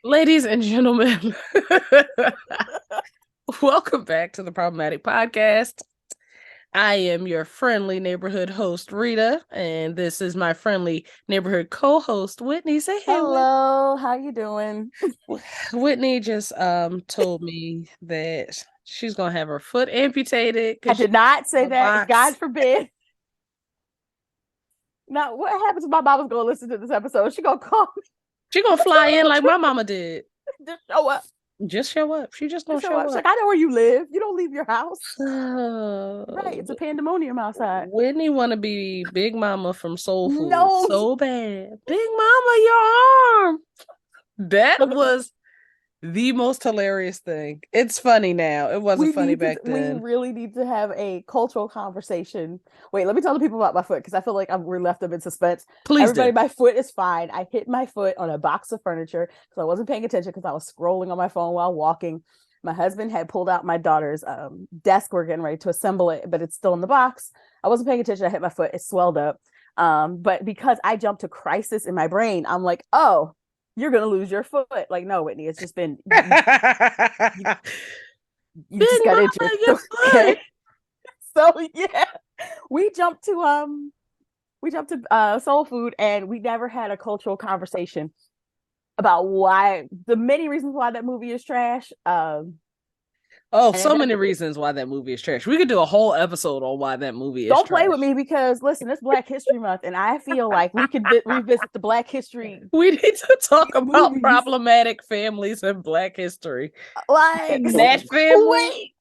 Ladies and gentlemen, welcome back to the Problematic Podcast. I am your friendly neighborhood host, Rita, and this is my friendly neighborhood co-host, Whitney. Say hey. Hello, how you doing? Whitney just told me that she's gonna have her foot amputated. I did not say that. God forbid. Now, what happens if my mama's gonna listen to this episode? She gonna call me. She gonna fly in like my mama did. Just show up. Just show up. She just gonna show up. She's like, I know where you live. You don't leave your house. Right. It's a pandemonium outside. Whitney want to be Big Mama from Soul Food so bad. Big Mama, your arm. That was the most hilarious thing. It's funny now. It wasn't funny back then. We really need to have a cultural conversation. Wait, let me tell the people about my foot because I feel like we're left them in suspense. Please, everybody, my foot is fine. I hit my foot on a box of furniture because I wasn't paying attention because I was scrolling on my phone while walking. My husband had pulled out my daughter's desk. We're getting ready to assemble it, but it's still in the box. I wasn't paying attention. I hit my foot. It swelled up. But because I jumped to crisis in my brain, I'm like, oh, you're gonna lose your foot. Like, no, Whitney, it's just been you just got injured. Okay. So yeah, we jumped to Soul Food, and we never had a cultural conversation about why the many reasons why that movie is trash. So many reasons why that movie is trash. We could do a whole episode on why that movie is trash. Don't play with me because, listen, it's Black History Month, and I feel like we could revisit the Black history. We need to talk about problematic families in Black history. Like that family.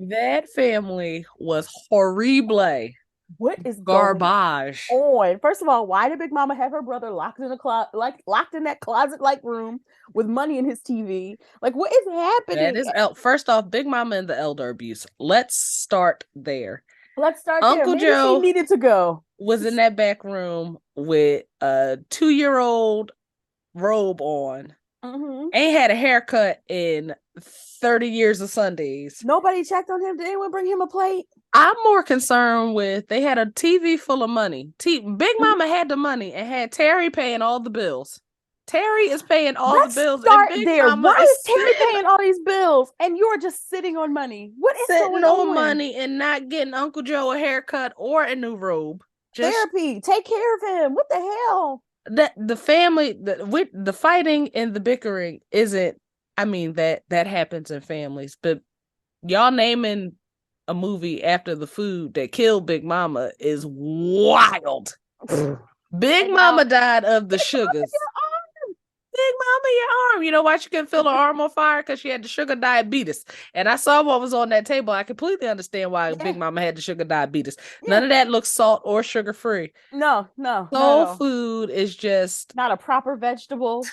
That family was horrible. What is garbage on? First of all, why did Big Mama have her brother locked in that closet-like room with money in his TV? Like, what is happening? That is first off, Big Mama and the elder abuse. Let's start there. Uncle Joe needed to go. Was in that back room with a 2-year-old robe on. Mm-hmm. Ain't had a haircut in 30 years of Sundays. Nobody checked on him. Did anyone bring him a plate? I'm more concerned with they had a TV full of money. Big Mama had the money and had Terry paying all the bills. Terry is paying all the bills. Start there. Why is Terry paying all these bills and you're just sitting on money? What is sitting on money and not getting Uncle Joe a haircut or a new robe? Therapy. Take care of him. What the hell? That the family, the fighting and the bickering isn't. I mean that happens in families, but y'all naming a movie after the food that killed Big Mama is wild. Big Mama died of the sugars. Big Mama, your arm. You know why she couldn't feel her arm on fire? Because she had the sugar diabetes. And I saw what was on that table. I completely understand why Big Mama had the sugar diabetes. None of that looks salt or sugar free. No. Soul Food is just not a proper vegetable.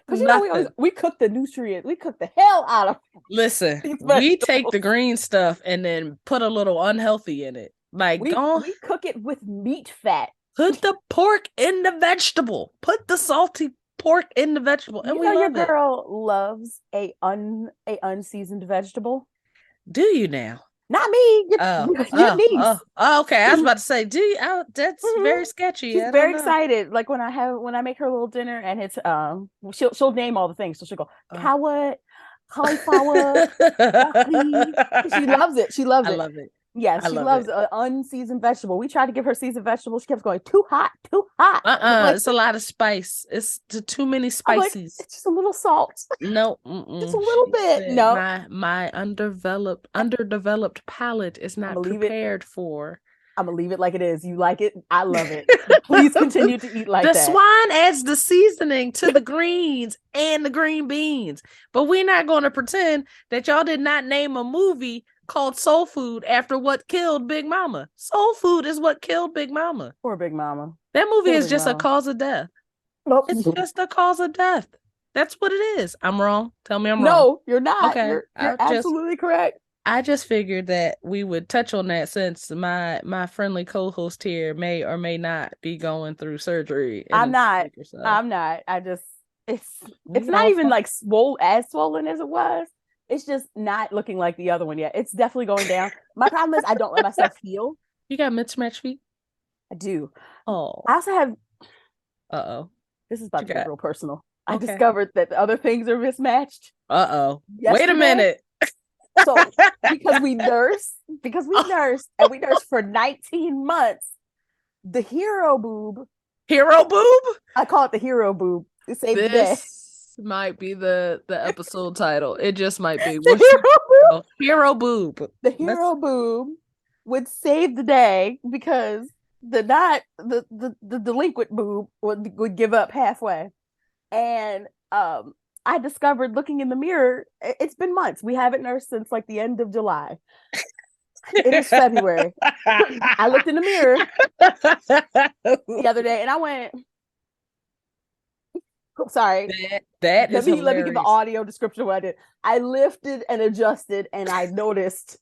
Because we cook the nutrients. We cook the hell out of it. Listen, we take the green stuff and then put a little unhealthy in it. Like we cook it with meat fat. Put the pork in the vegetable. Put the salty pork in the vegetable. And your girl loves a unseasoned vegetable. Do you now? Not me. Your niece. Okay. I was about to say, do you? That's very sketchy. She's very excited. Like when I make her a little dinner and it's she'll name all the things. So she'll go coward, cauliflower, broccoli. She loves it. I love it. Yeah, she loves an unseasoned vegetable. We tried to give her seasoned vegetables. She kept going, too hot. It's a lot of spice. It's too many spices. Like, it's just a little salt. No, just a little bit. No, my underdeveloped palate is not prepared for. I'm gonna leave it like it is. You like it? I love it. Please continue to eat like that. The swine adds the seasoning to the greens and the green beans. But we're not going to pretend that y'all did not name a movie called Soul Food after what killed Big Mama. Soul Food is what killed Big Mama. Poor Big Mama. That movie is just a cause of death. Nope. It's just a cause of death. That's what it is. I'm wrong. Tell me I'm wrong. No, you're not. Okay. You're absolutely correct. I just figured that we would touch on that since my friendly co-host here may or may not be going through surgery in I'm the next not. week or so. I'm not. I just We it's can not all even fall. like as swollen as it was. It's just not looking like the other one yet. It's definitely going down. My problem is I don't let myself heal. You got mismatched feet? I do. Oh, I also have uh-oh. this is What about you to get got? real personal. I Okay. discovered that the other things are mismatched Uh-oh. Wait a yesterday. minute. So because we nursed and we nursed for 19 months, the hero boob, Hero boob? I call it the hero boob. It saved the day. This might be the episode title. It just might be. The We'll shoot hero boob, Hero boob. the Let's hero boob would save the day because the delinquent boob would give up halfway. And I discovered looking in the mirror, it's been months. We haven't nursed since like the end of July. It is February. I looked in the mirror the other day and I went, oh, sorry. that is Let me give the hilarious. audio description of what I did. I lifted and adjusted and I noticed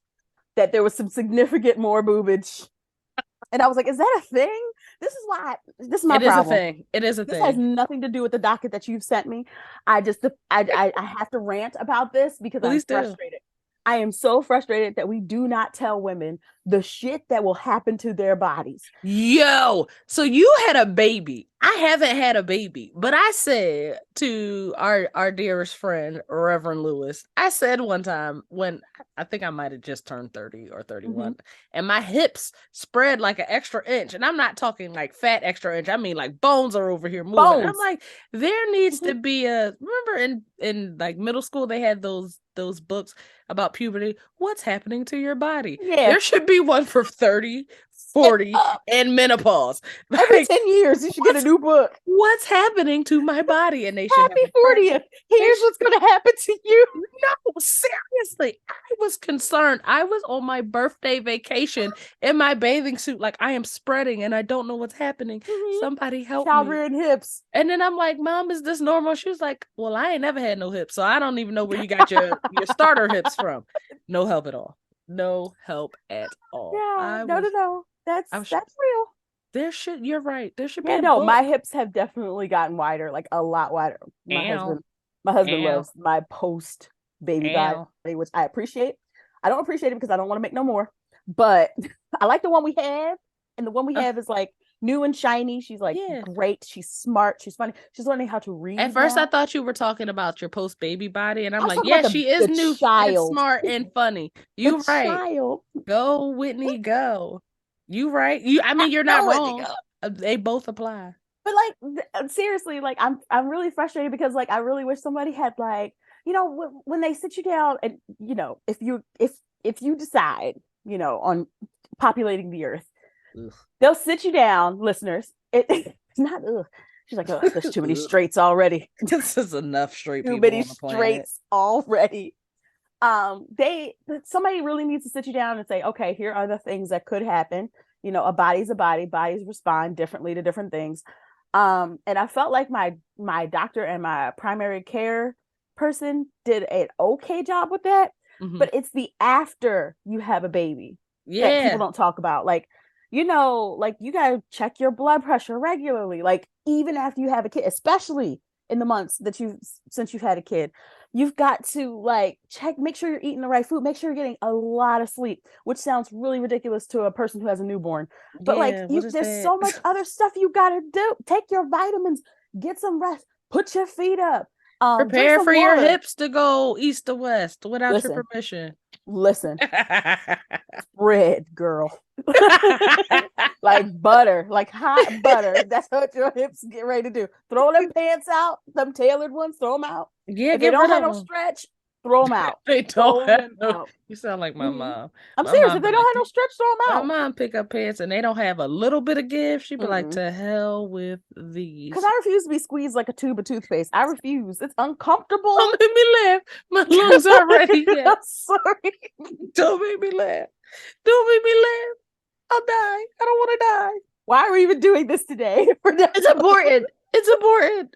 that there was some significant more boobage. And I was like, is that a thing? This is my It is a problem. thing. It is a This has thing. nothing to do with the docket that you've sent me. I have to rant about this because I'm Please do. frustrated. I am so frustrated that we do not tell women the shit that will happen to their bodies. Yo, so you had a baby. I haven't had a baby, but I said to our dearest friend, Reverend Lewis, I said one time when I think I might have just turned 30 or 31, Mm-hmm. and my hips spread like an extra inch. And I'm not talking like fat extra inch. I mean like bones are over here moving. I'm Bones. like, there needs Mm-hmm. to be a remember in like middle school they had those books about puberty. What's happening to your body? Yeah. There should be one for 30, 40, Uh, and menopause. every Like, 10 years, you should get a new book. what's happening to my body? And they should have Happy a chart. 40th. They Here's should, what's going to happen to you. no, seriously. I was concerned. I was on my birthday vacation in my bathing suit, like I am spreading and I don't know what's happening. Mm-hmm. Somebody help Child me. rearing hips. And then I'm like, Mom, is this normal? She was like, well, I ain't never had no hips, so I don't even know where you got your starter hips from. No help at all. No help at all. Yeah, I no, no, was no. I was That's real. there should you're right. There should be Yeah, a no, my book. hips have definitely gotten wider, like a lot wider. Ow. My husband Ow. loves my post baby body, Ow. which I appreciate. I don't appreciate it because I don't want to make no more, but I like the one we have, and the one we Uh, have is like new and shiny. She's like yeah. great. She's smart. She's funny. She's learning how to At read first I now. thought you were talking about your post baby body, and I I'm was like, talking yeah, about she is the new and child, smart and funny. the You right. child. Go, Whitney, go. You right. I mean, you're not No, it wrong. They both apply. but like seriously, like I'm really frustrated because like I really wish somebody had like when they sit you down and if you decide on populating the earth, Ugh. they'll sit you down, listeners. It's not ugh. She's like, oh, there's too many straights already. This is enough straight Too people many on the planet. straights already. They somebody really needs to sit you down and say, okay, here are the things that could happen. A body's a body. Bodies respond differently to different things. And I felt like my doctor and my primary care person did an okay job with that. Mm-hmm. But it's the after you have a baby that people Yeah. don't talk about. Like, like you gotta check your blood pressure regularly. Like even after you have a kid, especially in the months that since you've had a kid, you've got to like make sure you're eating the right food, make sure you're getting a lot of sleep, which sounds really ridiculous to a person who has a newborn, but like Yeah. What is there's that? so much other stuff you gotta do. Take your vitamins, get some rest, put your feet up, drink Prepare some for your water. hips to go east to west without your Listen, permission. listen, bread, girl. Like butter, like hot butter. That's what your hips get ready to do. Throw them pants out, them tailored ones, throw them out. Yeah, If they get don't rid have of no them. stretch, throw them out. They don't Throw have them no. out. You sound like my Mm-hmm. mom. I'm My serious. mom If be they don't like, have no stretch, throw them my out. mom pick up pants and they don't have a little bit of give. She'd be like, Mm-mm. to hell with Because these. I refuse to be squeezed like a tube of toothpaste. I refuse. It's uncomfortable. Don't make me laugh. My lungs aren't ready I'm yet. sorry. Don't make me laugh. Don't make me laugh. I'll die. I don't want to die. Why are we even doing this today? It's important. It's important.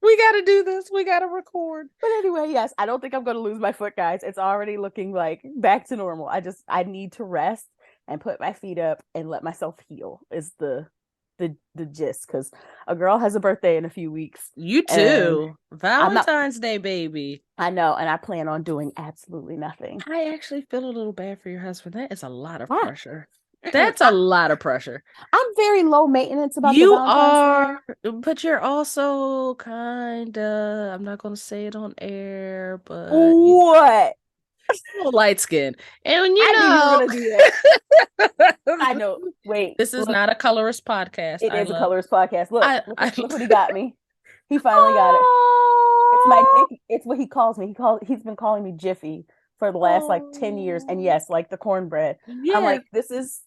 We got to do this. We got to record. But anyway, yes, I don't think I'm going to lose my foot, guys. It's already looking like back to normal. I need to rest and put my feet up and let myself heal is the gist, because a girl has a birthday in a few weeks. You too. Valentine's not, Day, baby. I know, and I plan on doing absolutely nothing. I actually feel a little bad for your husband. That is a lot of pressure. That's a lot of pressure. I'm very low maintenance about you the Valentine's Day. But you're also kind of, I'm not going to say it on air, but what? Light skin. And I knew you were gonna do that. I know. Wait. This is not a colorist podcast. It is a colorist podcast. Look what he got me. He finally got it. It's my nick. It's what he calls me. He's been calling me Jiffy for the last like 10 years. And yes, like the cornbread. Yeah. I'm like, this is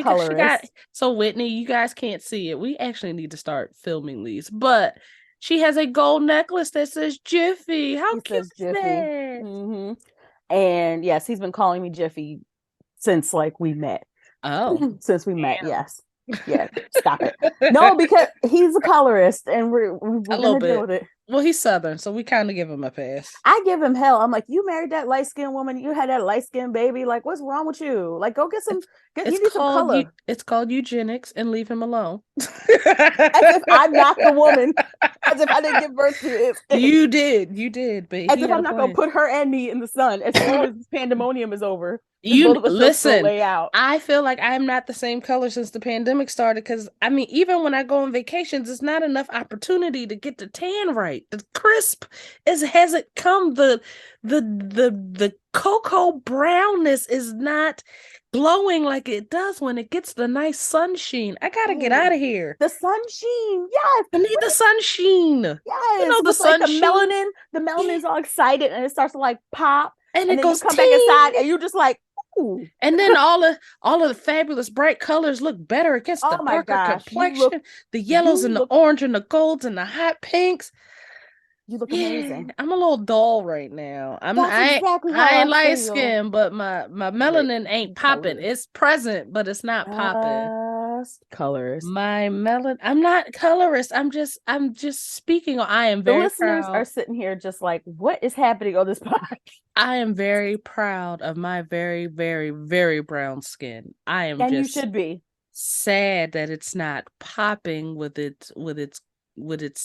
colorist. So Whitney, you guys can't see it. We actually need to start filming these, but she has a gold necklace that says Jiffy. How cute is that? Mm-hmm. And yes, he's been calling me Jiffy since like we met. Oh, since we met, yes. Yeah, stop it. No, because he's a colorist, and we're gonna deal with it. Well, he's Southern, so we kind of give him a pass. I give him hell. I'm like, you married that light skinned woman, you had that light skinned baby. Like, what's wrong with you? Like, go get some. You need some color. It's called eugenics, and leave him alone. As if I'm not the woman. As if I didn't give birth to it. You did. But as if I'm not gonna put her and me in the sun as soon as this pandemonium is over. You listen, I feel like I'm not the same color since the pandemic started, because I mean, even when I go on vacations, it's not enough opportunity to get the tan right. The crisp hasn't come. The cocoa brownness is not glowing like it does when it gets the nice sunshine. I gotta get out of here. The sunshine, yes. I need the sunshine. Yes, you know the sunshine. Like the melanin's all excited, and it starts to like pop, and it then goes you come back inside, and you're just like. Ooh. And then all of the fabulous bright colors look better against the darker complexion, the yellows and the orange and the golds and the hot pinks. You look amazing. I'm a little dull right now. I ain't light skin, but my melanin ain't popping. It's present, but it's not popping. Colorist. My melanin. I'm not colorist. I'm just speaking. I am very. The listeners are sitting here just like, what is happening on this podcast? I am very proud of my very, very, very brown skin. I am, and just you should be sad that it's not popping with its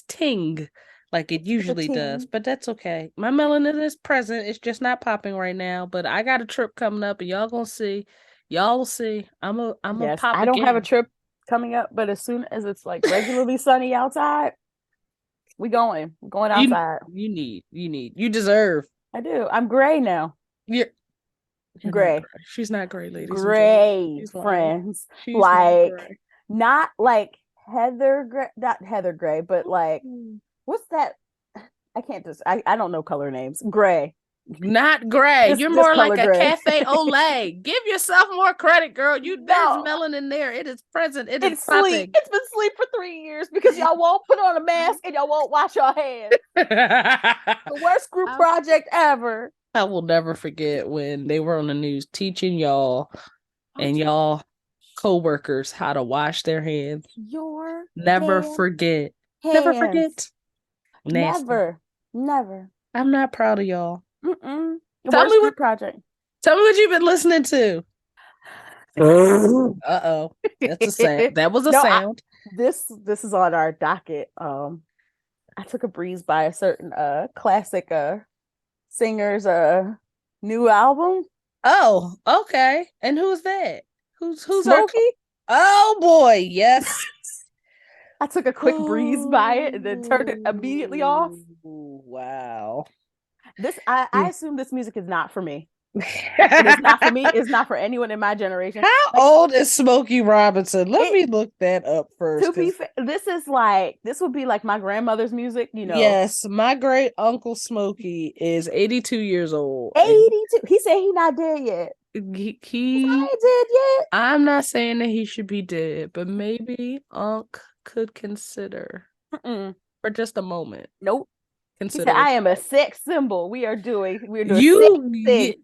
ting like it usually does. But that's okay. My melanin is present. It's just not popping right now. But I got a trip coming up, and y'all gonna see. Y'all will see. I'm a pop. I don't have a trip coming up, but as soon as it's like regularly sunny outside, we're going outside. You deserve. I do. I'm gray now. You're gray. She's not gray, ladies. Gray, friends. She's like not like Heather gray, not Heather Gray, but like what's that? I can't just. I don't know color names. Gray. Not gray. You're more like a cafe au lait. Give yourself more credit, girl. There's melanin there. It is present. It's sleep. It's been sleep for 3 years because y'all won't put on a mask and y'all won't wash your hands. The worst group project ever. I will never forget when they were on the news teaching y'all and y'all co-workers how to wash their hands. Never forget. Never forget. Never. I'm not proud of y'all. Tell me what project. Tell me what you've been listening to. Uh-oh. That's a sound. That was a sound. This is on our docket. I took a breeze by a certain classic singer's new album. Oh, okay. And who's that? Who's Smokey? Oh boy, yes. I took a quick breeze by it and then turned it immediately off. Wow. I assume this music is not for me. It's not for me. It's not for anyone in my generation. How old is Smokey Robinson? Let me look that up first. To be fair, this would be like my grandmother's music, you know. Yes, my great uncle Smokey is 82 years old. 82. He said he's not dead yet. He not dead yet. I'm not saying that he should be dead, but maybe Unc could consider for just a moment. Nope. Said, I am a sex symbol. We're doing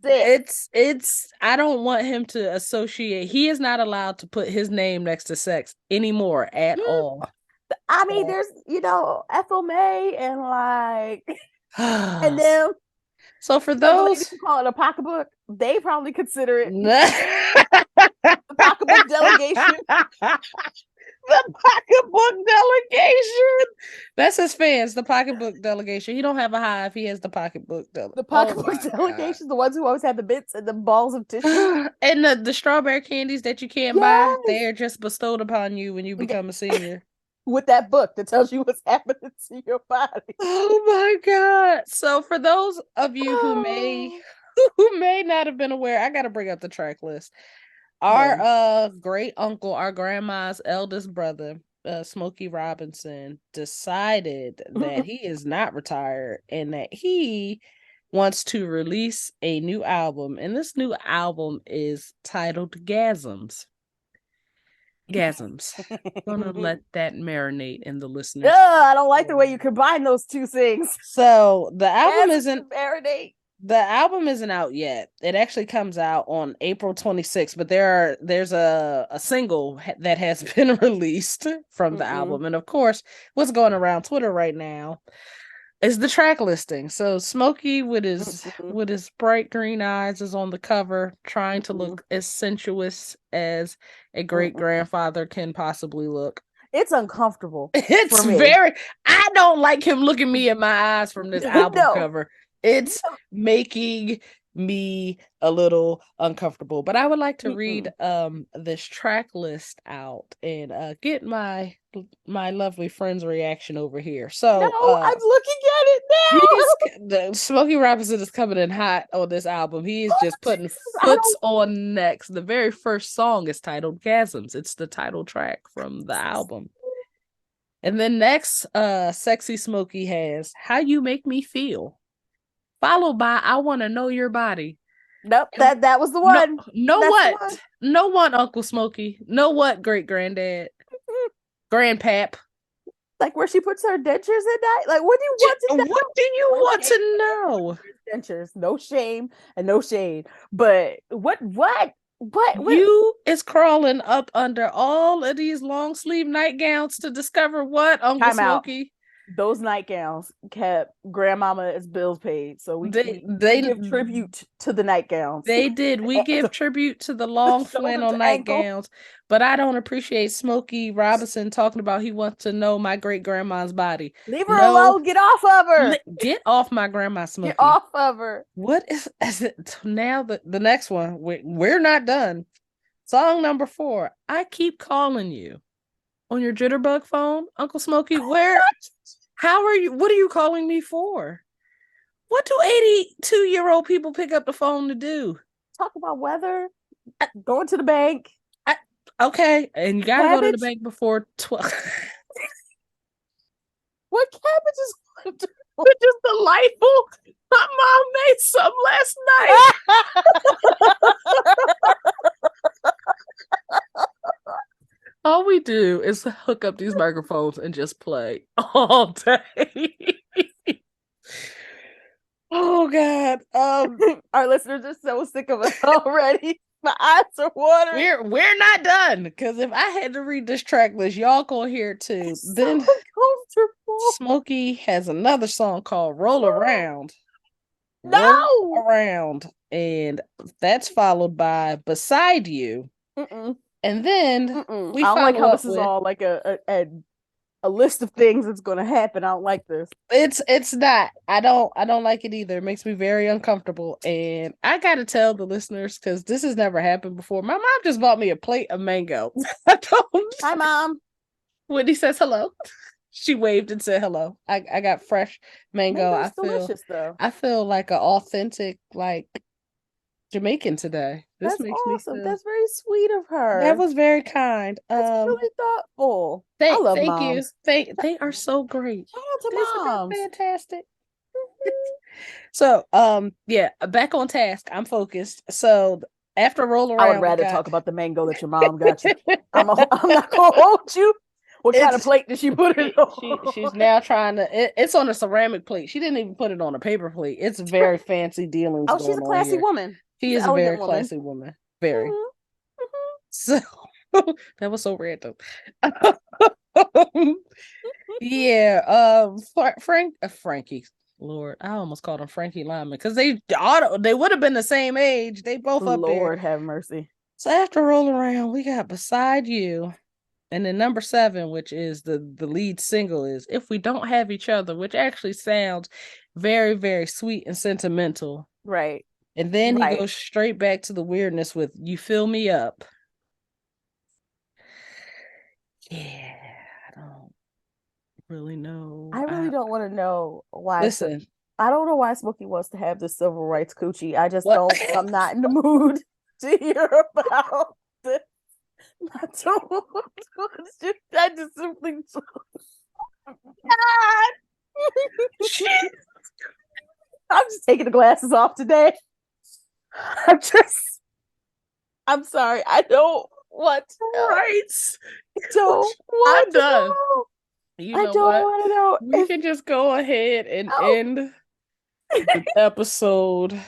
sex. It's I don't want him to associate. He is not allowed to put his name next to sex anymore at all. I mean, there's Ethel May and and So, then so for the ladies those who call it a pocketbook, they probably consider it the the pocketbook delegation. pocketbook delegation. That's his fans, the pocketbook delegation. He don't have a hive, he has the pocketbook delegation. The Oh pocketbook my God. delegation, the ones who always have the bits and the balls of tissue. And the strawberry candies that you can't buy, Yes. they are just bestowed upon you when you become a senior. With that book that tells you what's happening to your body. Oh my God. So for those of you who may not have been aware, I gotta bring up the track list. Our Man. great uncle, our grandma's eldest brother, Smokey Robinson, decided that he is not retired and that he wants to release a new album. And this new album is titled Gasms. Gasms. I'm gonna let that marinate in the listeners. I don't like the way you combine those two things. So the album Yes, isn't marinate. the album isn't out yet. It actually comes out on April 26th, but there's a single that has been released from the album. And of course, what's going around Twitter right now is the track listing. So Smokey with his bright green eyes is on the cover, trying to look as sensuous as a great grandfather can possibly look. It's uncomfortable. It's very I don't like him looking me in my eyes from this album cover. It's making me a little uncomfortable, but I would like to read this track list out and get my lovely friend's reaction over here. So I'm looking at it now. The Smokey Robinson is coming in hot on this album. He is just putting foots on necks. The very first song is titled Gasms. It's the title track from the album. And then next, Sexy Smokey has How You Make Me Feel, followed by I Want to Know Your Body. Nope, that was the one. No one, Uncle Smokey. No what, great granddad. Grandpap. Like where she puts her dentures at night? Like, what do you want to know? What do you want to know? Dentures. No shame and no shade. But what? You is crawling up under all of these long sleeve nightgowns to discover what, Uncle Smokey? Those nightgowns kept grandmama as bills paid, so we give tribute to the nightgowns. They did. We give tribute to the long flannel nightgowns, but I don't appreciate Smokey Robinson talking about he wants to know my great grandma's body. Leave her alone. Get off of her. Get off my grandma, Smokey. Get off of her. What is it now? The next one. We're not done. Song number 4. I Keep Calling You on your jitterbug phone, Uncle Smokey. How are you? What are you calling me for? What do 82-year-old people pick up the phone to do? Talk about weather, going to the bank. Okay, and you gotta go to the bank before 12. What cabbage is which is delightful? My mom made some last night. All we do is hook up these microphones and just play all day. Oh God. Our listeners are so sick of us already. My eyes are watering. We're not done, because if I had to read this track list, y'all gonna hear it too. It's then so uncomfortable. Smokey has another song called Roll Around. No! Roll Around. And that's followed by Beside You. And then we I don't like how this is all like a list of things that's going to happen. I don't like this. It's not. I don't like it either. It makes me very uncomfortable. And I got to tell the listeners, because this has never happened before. My mom just bought me a plate of mango. Hi, Mom. Whitney says hello. She waved and said hello. I got fresh mango. Mango's delicious, though. I feel like an authentic, like, Jamaican today. That's awesome. That's very sweet of her. That was very kind. That's really thoughtful. I love moms. You. They are so great. Shout out to moms. Fantastic. So, back on task. I'm focused. So after Roll Around, I would rather talk about the mango that your mom got you. I'm not gonna hold you. What kind of plate did she put it on? She's now trying to. It's on a ceramic plate. She didn't even put it on a paper plate. It's very fancy dealings. Oh, she's a classy woman. She is a very classy woman. Very. So that was so random. Yeah, Frankie. Lord, I almost called him Frankie Lyman because they would have been the same age. They both up there. Lord have mercy. So after Roll Around, we got Beside You. And then number 7, which is the lead single, is If We Don't Have Each Other, which actually sounds very, very sweet and sentimental. Right. And then he Right. goes straight back to the weirdness with You Fill Me Up. Yeah, I don't really know. I really don't want to know why. Listen, I don't know why Smokey wants to have this civil rights coochie. I just what? don't. I'm not in the mood to hear about this. I don't. I just simply. I'm just taking the glasses off today. I'm just. I'm sorry. I don't want to know. Right. I don't I'm want to done. know. You I know don't what? want to know. We can just go ahead and Oh. end the episode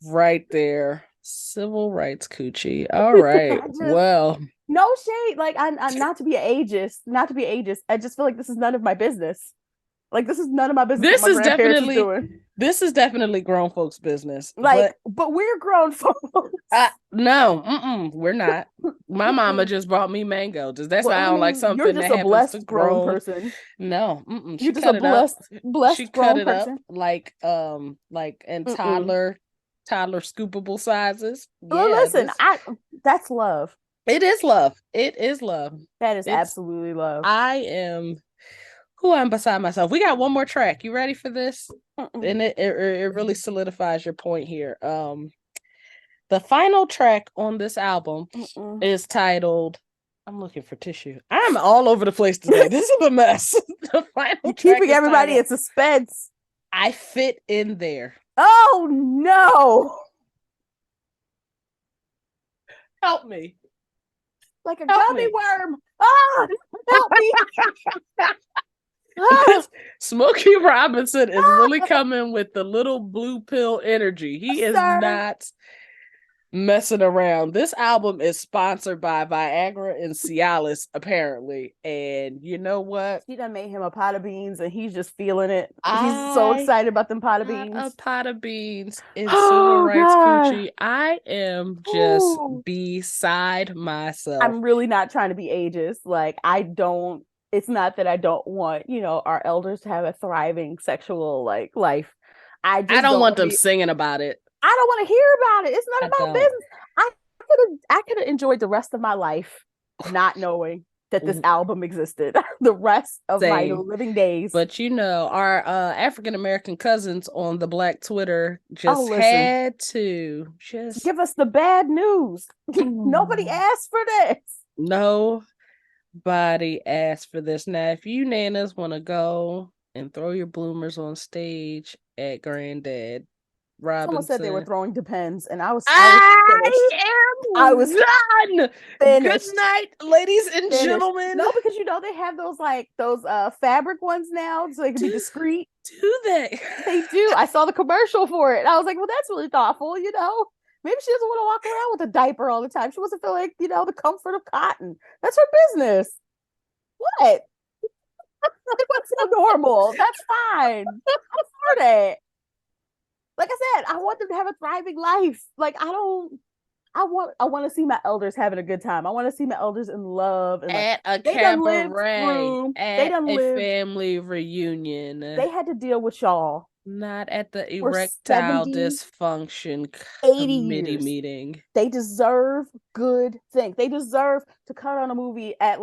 right there. Civil rights coochie. All right. Well, no shade. Like I'm not to be ageist, not to be ageist. I just feel like this is none of my business. Like this is none of my business what this my is grandparents is definitely doing. this is definitely grown folks' business. Like, but we're grown folks. No, we're not. My mama just brought me mango. Does that Well, I sound like mean, you're something just that a happens to blessed grown grown? person. No, You're she just a cut it up. She blessed cut grown it up person. like in toddler scoopable sizes. Well, Yeah, listen, this that's love. it is love. It is love. That is It's absolutely love. I am who I'm beside myself. We got one more track. You ready for this? And it really solidifies your point here. The final track on this album is titled, I'm looking for tissue. I'm all over the place today. This is a mess. The final You're track keeping is everybody titled in suspense. I Fit in There. Oh no. Help me. Like a Help gummy me. worm. Ah, help me. Ah, Smokey Robinson is really ah, coming with the little blue pill energy. He is sir. not messing around. This album is sponsored by Viagra and Cialis, apparently. And you know what? She done made him a pot of beans and he's just feeling it. He's so I excited about them pot of got a beans. pot of beans in civil Oh rights God. coochie. I am just Ooh. beside myself. I'm really not trying to be ageist. Like I don't, it's not that I don't want, our elders to have a thriving sexual like life. I I just don't don't want want to them be, singing about it. I don't want to hear about it. It's none I of my don't. business. I could have enjoyed the rest of my life not knowing that this album existed. The rest of my Same. living days. But our African American cousins on the Black Twitter Oh, just listen, had to just give us the bad news. Nobody asked for this. nobody asked for this. Now, if you nanas want to go and throw your bloomers on stage at Granddad Someone said they were Robinson, throwing Depends, and I was finished. I I am was done. Good finished. night, ladies and Finished. gentlemen. No, because they have those fabric ones now, so they can be discreet. Do they? They do. I saw the commercial for it. And I was like, well, that's really thoughtful, Maybe she doesn't want to walk around with a diaper all the time. She wants to feel like, the comfort of cotton. That's her business. What? What's so normal? That's fine. I'm for that. Like I said, I want them to have a thriving life. Like I want to see my elders having a good time. I want to see my elders in love and like At a they done lived cabaret, through. They at done a lived. family reunion, They had to deal with y'all not at the for erectile 70, dysfunction 80 committee years. meeting. They deserve good things. They deserve to cut on a movie at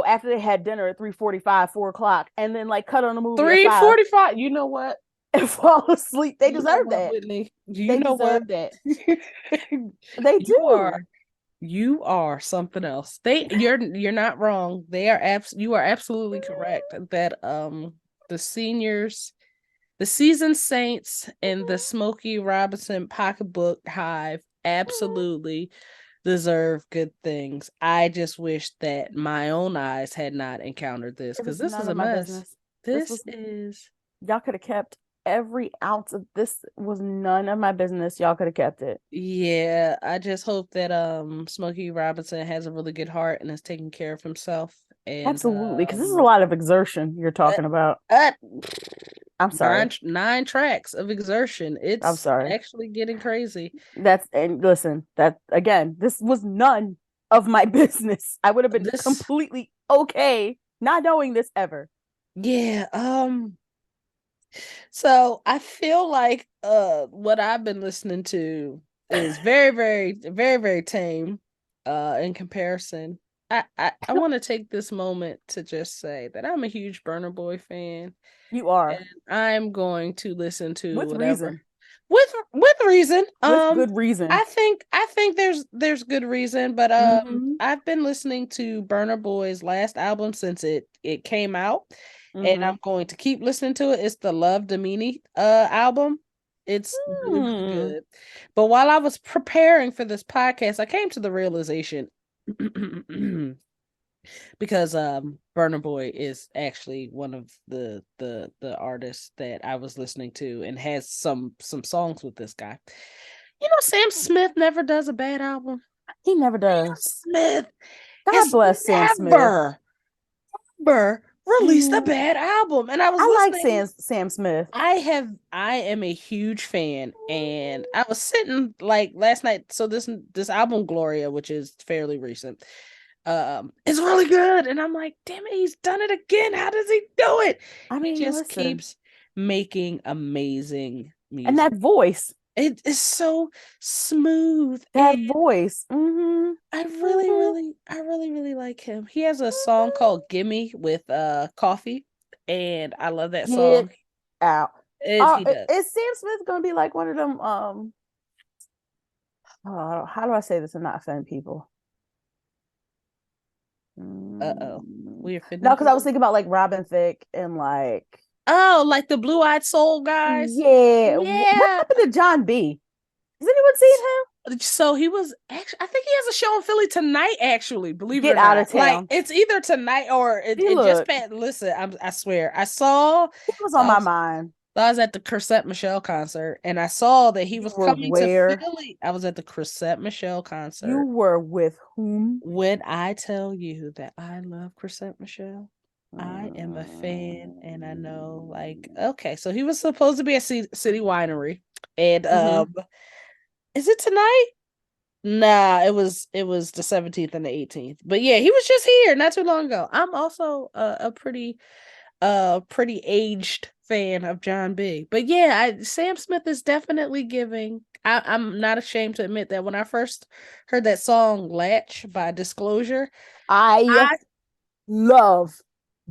after they had dinner at 3:45, 4 o'clock, and then cut on a movie at 5 3:45. You know what? and fall asleep. They deserve What, that. Whitney? You They know what? deserve that. They you do. are you are something else. You're not wrong. You are absolutely correct that the seniors, the seasoned saints, and the Smokey Robinson pocketbook hive absolutely deserve good things. I just wish that my own eyes had not encountered this It because was this is none a of my mess. business. This is Y'all could have kept every ounce of this. Was none of my business. Y'all could have kept it. Yeah, I just hope that Smokey Robinson has a really good heart and is taking care of himself and Absolutely, because this is a lot of exertion you're uh, talking about. uh, I'm sorry. nine tracks of exertion. I'm It's sorry. actually getting crazy. That's and listen, that again, this was none of my business. I would have been This, completely okay not knowing this ever. yeah, so I feel like what I've been listening to is very, very, very, very tame in comparison. I want to take this moment to just say that I'm a huge Burner Boy fan, You are and I'm going to listen to with whatever reason, with reason. with good reason. I think there's good reason, but Mm-hmm. I've been listening to Burner Boy's last album since it came out, and Mm-hmm. I'm going to keep listening to it. It's the Love Domini album. It's really, really Hmm. good. But while I was preparing for this podcast, I came to the realization because Burna Boy is actually one of the artists that I was listening to and has some songs with this guy. You know, Sam Smith never does a bad album. He never Sam does. Smith God has bless Sam Smith. never released a Mm, bad album. And I was I like listening. Sam Smith. I am a huge fan, and I was sitting like last night. So this album Gloria, which is fairly recent, is really good. And I'm like, damn it, he's done it again. How does he do it? I He mean, just listen, keeps making amazing and music. that voice, It is so smooth, and that voice. Mm-hmm. Mm-hmm. I really, really like him. He has a song called Gimme with Coffee, and I love that Get song. out. He does. Is Sam Smith gonna be like one of them? How do I say this and not offend people? Uh-oh. Mm, We no, offending because I was people? thinking about like Robin Thicke and like, Oh, like the Blue-Eyed Soul guys? yeah. What Yeah. happened to John B? Has anyone seen So he was actually, I think he has a show in Philly tonight, actually, him? believe it Get or out not. of Like town. it's either tonight or See, it just look, passed. Listen, I swear, he was so on my mind. I was at the Chrisette Michelle concert, and I saw that he You was were coming to where? Philly. I was at the Chrisette Michelle You concert. were with whom? When I tell you that I love Chrisette Michelle, I am a fan, and I know, like, Mm-hmm. okay, so he was supposed to be at City Winery, and is it tonight? Nah, it was the 17th and the 18th. But yeah, he was just here not too long ago. I'm also a pretty aged fan of John B. But yeah, Sam Smith is definitely giving. I'm not ashamed to admit that when I first heard that song Latch by Disclosure, I I love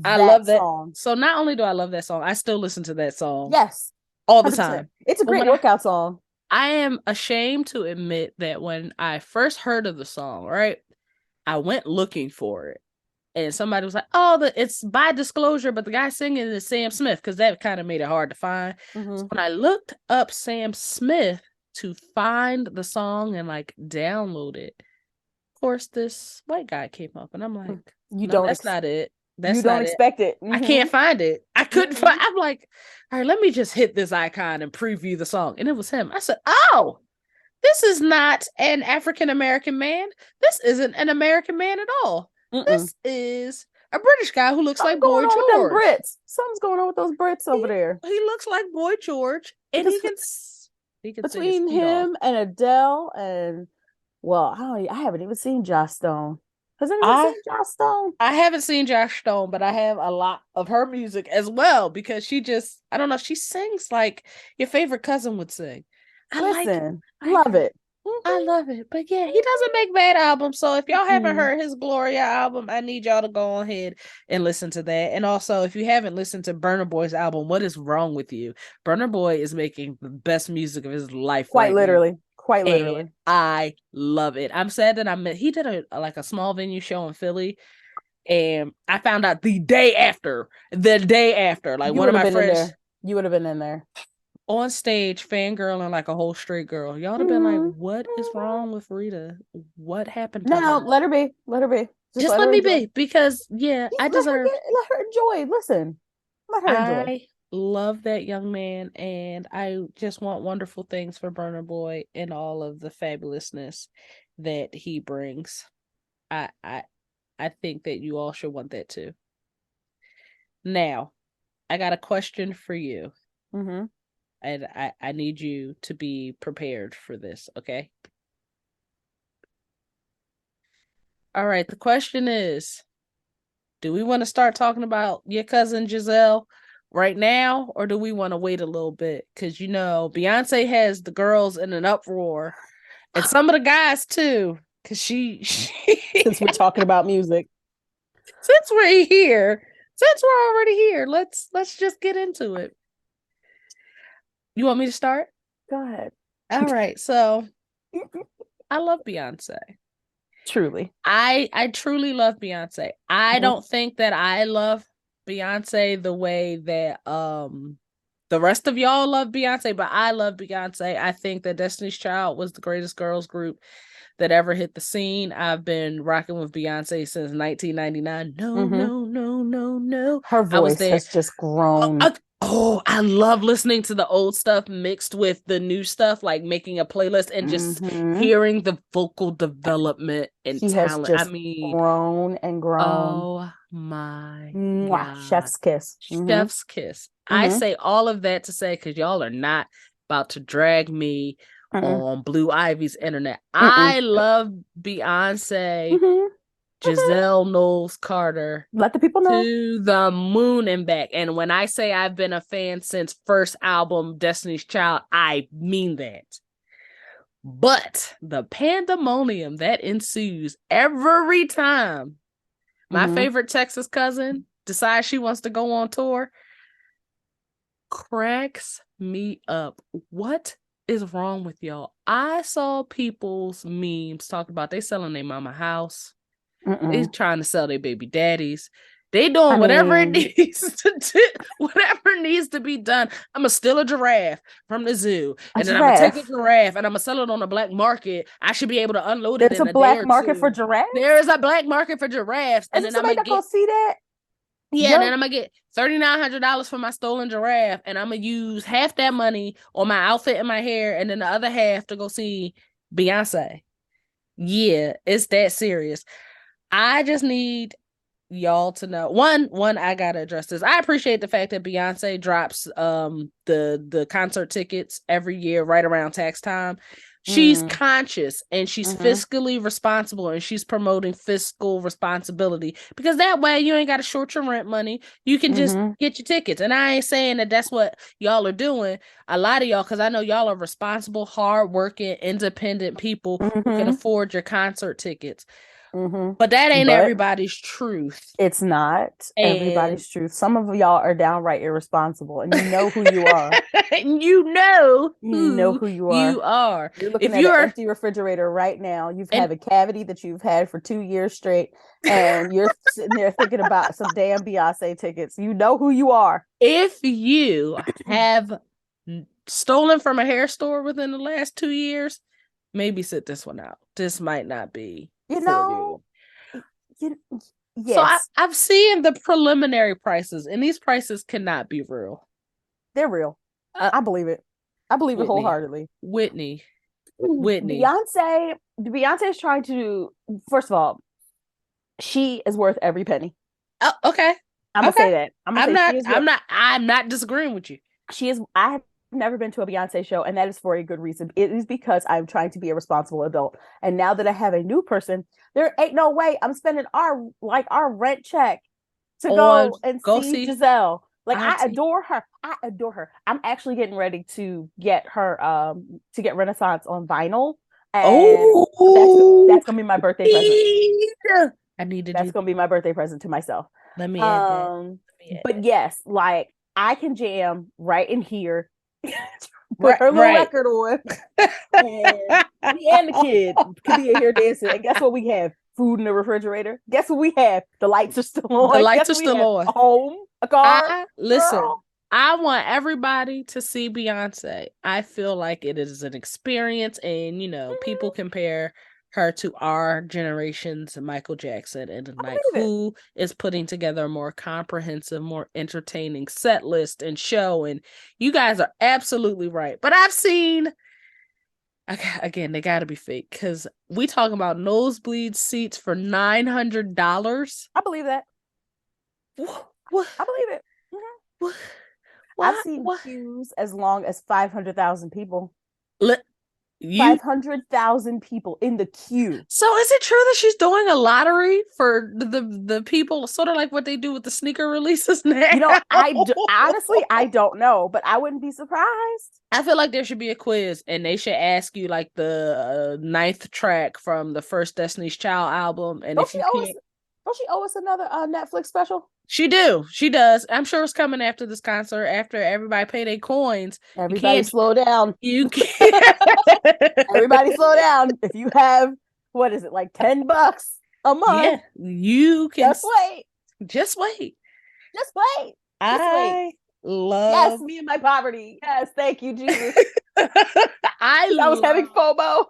I that love that. song. So not only do I love that song, I still listen to that song Yes, all the 100%. time. It's a But great when workout song. I am ashamed to admit that when I first heard of the song, right, I went looking for it, and somebody was like, "Oh, it's by Disclosure, but the guy singing is Sam Smith," because that kind of made it hard to find. So Mm-hmm. when I looked up Sam Smith to find the song and like download it, of course, this white guy came up, and I'm like, You "No, don't that's ex- not it. you That's don't not it. expect it. I Mm-hmm. can't find it. I couldn't Mm-hmm. find." I'm like, "All right, let me just hit this icon and preview the song," and it was him. I said, "Oh." This is not an African American man. This isn't an American man at all. Mm-mm. This is a British guy who looks Something like going Boy on with them George. Brits. Something's going on with those Brits He over there. he looks like Boy George, and Because he can sing his between feet off. him and Adele and well, I haven't even seen Joss Stone. Has anyone I seen Joss Stone? I haven't seen Josh Stone, but I have a lot of her music as well because she just, I don't know, she sings like your favorite cousin would sing. I like Listen, I love it. I Mm-hmm. love it. But yeah, he doesn't make bad albums. So if y'all haven't Mm-mm. heard his Gloria album, I need y'all to go ahead and listen to that. And also, if you haven't listened to Burner Boy's album, what is wrong with you? Burner Boy is making the best music of his life Quite right now. literally. Quite And literally. I love it. I'm sad that he did a small venue show in Philly, and I found out the day after, like You one of would have my been in friends there. You would have been in there. on stage fangirling like a whole straight girl. Y'all would have been like, Mm-hmm. what is Mm-hmm. wrong with Rita? What happened to No, her? let her be. Let her be. Just Just let let her me enjoy. be, because yeah, Yeah, I deserved. let her enjoy. Listen, let her enjoy. I love that young man, and I just want wonderful things for Burner Boy and all of the fabulousness that he brings. I I think that you all should want that too. Now, I got a question for you. Mm-hmm. And I need you to be prepared for this, okay? All right, the question is, do we want to start talking about your cousin Giselle right now, or do we want to wait a little bit? Because, Beyonce has the girls in an uproar, and some of the guys too, because she Since we're talking about music. Since we're already here, let's just get into it. You want me to start? Go ahead. All right, so I love Beyonce. Truly. I truly love Beyonce. I don't think that I love Beyonce the way that the rest of y'all love Beyonce, but I love Beyonce. I think that Destiny's Child was the greatest girls group that ever hit the scene. I've been rocking with Beyonce since 1999. No. Her voice has just grown. I love listening to the old stuff mixed with the new stuff, like making a playlist and just hearing the vocal development and talent. Has grown and grown. Oh my God. Chef's kiss. Chef's kiss. I say all of that to say, because y'all are not about to drag me on Blue Ivy's internet. I love Beyonce. Giselle Knowles Carter. Let the people know. To the moon and back. And when I say I've been a fan since first album, Destiny's Child, I mean that. But the pandemonium that ensues every time my favorite Texas cousin decides she wants to go on tour cracks me up. What is wrong with y'all? I saw people's memes talking about they selling their mama house. They trying to sell their baby daddies. They doing whatever it needs to do, whatever needs to be done. I'm gonna steal a giraffe from the zoo, and then I'm gonna take a giraffe and I'm gonna sell it on the black market. I should be able to unload it. There's a black market for giraffes. There is a black market for giraffes, and then I'm gonna go see that. Yeah, and then I'm gonna get $3,900 for my stolen giraffe, and I'm gonna use half that money on my outfit and my hair, and then the other half to go see Beyonce. Yeah, it's that serious. I just need y'all to know. One, I gotta address this. I appreciate the fact that Beyonce drops the concert tickets every year right around tax time. She's conscious and she's fiscally responsible, and she's promoting fiscal responsibility, because that way you ain't got to short your rent money. You can just get your tickets. And I ain't saying that that's what y'all are doing. A lot of y'all, because I know y'all are responsible, hardworking, independent people who can afford your concert tickets. But that ain't everybody's truth. It's not everybody's truth. Some of y'all are downright irresponsible, and you know who you are. And you know who you are. You are. You're looking at an empty refrigerator right now. You've had a cavity that you've had for 2 years straight, and you're sitting there thinking about some damn Beyonce tickets. You know who you are. If you have stolen from a hair store within the last 2 years, maybe sit this one out. This might not be. Yes. So I've seen the preliminary prices, and these prices cannot be real. They're real. I believe it. I believe it wholeheartedly. Whitney. Beyonce is trying to, first of all, she is worth every penny. Oh, okay. I'm gonna say that. I'm not disagreeing with you. She is. I have never been to a Beyonce show, and that is for a good reason. It is because I'm trying to be a responsible adult, and now that I have a new person, there ain't no way I'm spending our rent check to go see Giselle. I adore her. I'm actually getting ready to get her to get Renaissance on vinyl, and that's gonna be my birthday present. That's gonna be my birthday present to myself. Let me add that. But yes, I can jam right in here. Put her little record on, and me and the kid could be in here dancing. And guess what we have? Food in the refrigerator. Guess what we have? The lights are still on. The lights are still on. A home, a car. Listen, I want everybody to see Beyonce. I feel like it is an experience, and people compare her to our generation's Michael Jackson, and who is putting together a more comprehensive, more entertaining set list and show. And you guys are absolutely right. But I've seen Again, they got to be fake because we talking about nosebleed seats for $900. I believe that. What? I believe it. Mhm. What? I've What? seen What? queues as long as 500,000 people. Let you 500,000 people in the queue. So is it true that she's doing a lottery for the people, sort of like what they do with the sneaker releases now? Honestly, I don't know, but I wouldn't be surprised. I feel like there should be a quiz, and they should ask you like the ninth track from the first Destiny's Child album, and Don't if she you owe us? can't, Don't she owe us another Netflix special? she does. I'm sure it's coming after this concert, after everybody pay their coins. You Everybody, can't, slow down. you can't. Everybody, slow down. If you have what is it like $10 a month? Yeah, you can Just wait. just wait. Just wait. Just wait. I Yes, love. me and my poverty. Yes, thank you, Jesus. I I was having FOMO.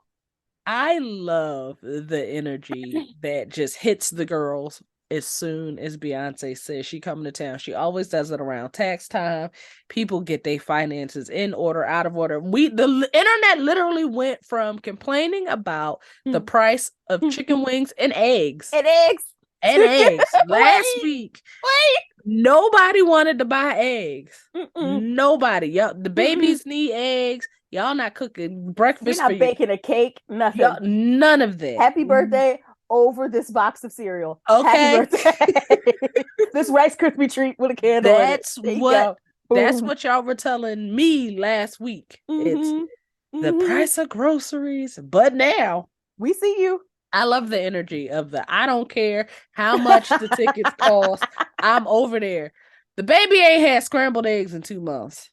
I love the energy that just hits the girls as soon as Beyonce says she coming to town. She always does it around tax time. People get their finances in order, out of order. The internet literally went from complaining about the price of chicken wings and eggs. And eggs. And eggs last Wait, week. wait. Nobody wanted to buy eggs. Mm-mm. Nobody. Y'all, the babies need eggs. Y'all not cooking We're breakfast for not you. baking a cake, nothing. Y'all, none of that. Happy birthday over this box of cereal. Okay. Happy birthday. This Rice Krispie treat with a candle That's in it. that's what y'all were telling me last week. It's the price of groceries. But now we see you. I love the energy of I don't care how much the tickets cost. I'm over there. The baby ain't had scrambled eggs in 2 months.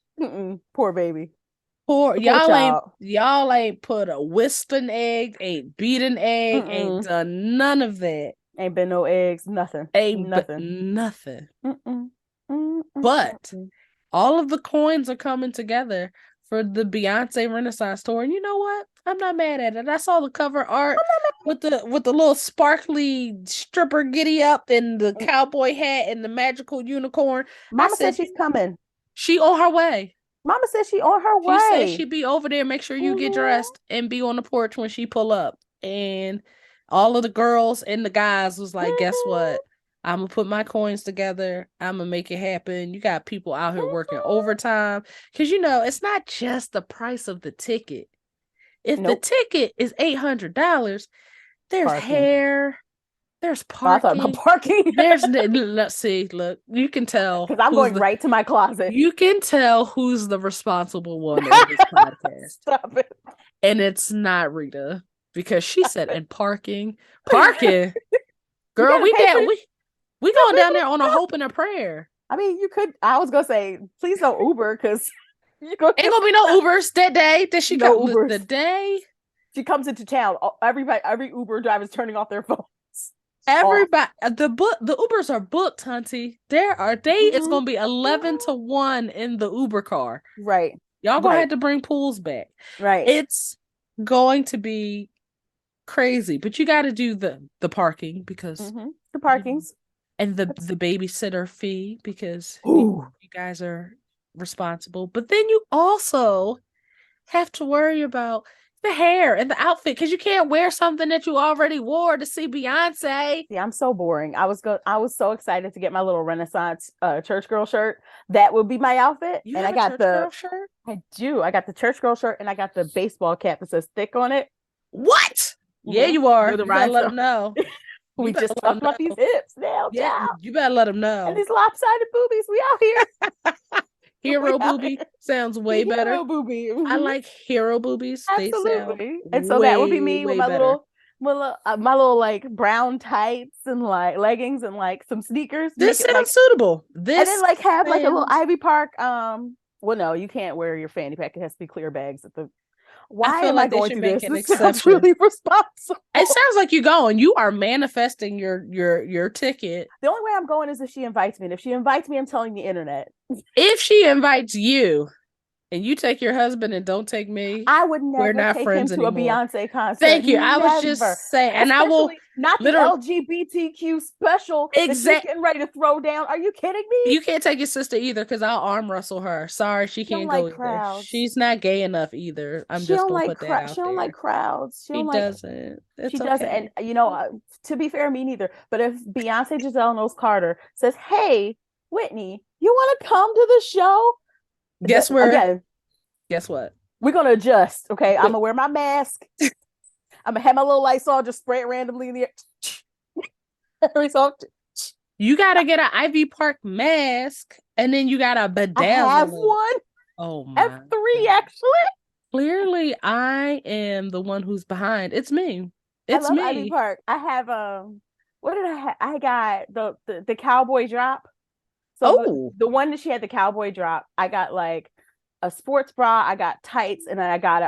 Poor baby. Poor child. y'all ain't put a whisked an egg, ain't beat an egg, ain't done none of that. Ain't been no eggs, nothing. Ain't nothing. But all of the coins are coming together for the Beyonce Renaissance tour. And you know what? I'm not mad at it. I saw the cover art with the little sparkly stripper giddy up and the cowboy hat and the magical unicorn. Mama said she's coming. She on her way. Mama said she on her way. She said she'd be over there. Make sure you get dressed and be on the porch when she pull up. And all of the girls and the guys was like, guess what? I'm going to put my coins together. I'm going to make it happen. You got people out here working overtime. Because, it's not just the price of the ticket. If the ticket is $800, there's hair, there's parking. I thought about parking. Look, you can tell. Because I'm going right to my closet. You can tell who's the responsible one in this podcast. Stop it. And it's not Rita. Because she said, and parking. Parking? Girl, we going down there on a hope and a prayer. I mean, you could. I was gonna say, please don't Uber, because ain't gonna be no Ubers that day. That she no Ubers. The day she comes into town, every Uber driver's turning off their phones. Everybody, the Ubers are booked, Hunty. It's gonna be 11-1 in the Uber car. Right. Y'all gonna have to bring pools back. Right. It's going to be crazy, but you got to do the parking because the parkings and the babysitter fee because you guys are responsible. But then you also have to worry about the hair and the outfit because you can't wear something that you already wore to see Beyonce. Yeah, I'm so boring. I was so excited to get my little Renaissance church girl shirt. That would be my outfit. You and I got the shirt. I do. I got the church girl shirt and I got the baseball cap that says thick on it. What? Yeah, you are. You better let them know. We just talked about these hips now. Yeah, you better let them know. And these lopsided boobies. We out here. Hero booby sounds way better. Hero booby. I like hero boobies. Absolutely. And so that would be me with my little like brown tights and like leggings and like some sneakers. This sounds suitable. And then like have like a little Ivy Park. Well, no, you can't wear your fanny pack. It has to be clear bags at the. Why am I going through this? This sounds really responsible. It sounds like you're going. You are manifesting your ticket. The only way I'm going is if she invites me. And if she invites me, I'm telling the internet. If she invites you, and you take your husband and don't take me, I would we're never not take him friends to a anymore. Beyonce concert. Thank you. I was Never. just saying, and I will Especially not the literally LGBTQ special that she's exact. getting ready to throw down. Are you kidding me? You can't take your sister either because I'll arm wrestle her. Sorry, she She don't can't go like either. crowds. She's not gay enough either. I'm just gonna put that She out don't like there. crowds. She doesn't. She It's doesn't. okay. And to be fair, me neither. But if Beyonce Giselle Knowles Carter says, "Hey, Whitney, you want to come to the show?" Guess where? Again, Guess what? we're gonna adjust. Okay, I'm gonna wear my mask. I'm gonna have my little Lysol just spray it randomly in the air. You gotta get an Ivy Park mask, and then you gotta I have bedazzle it. one. Oh I have my three God. actually. Clearly, I am the one who's behind. It's me. I It's love Ivy me. Park. I have what did I have? I got the cowboy drop. So Oh, the one that she had the cowboy drop, I got like a sports bra, I got tights, and then I got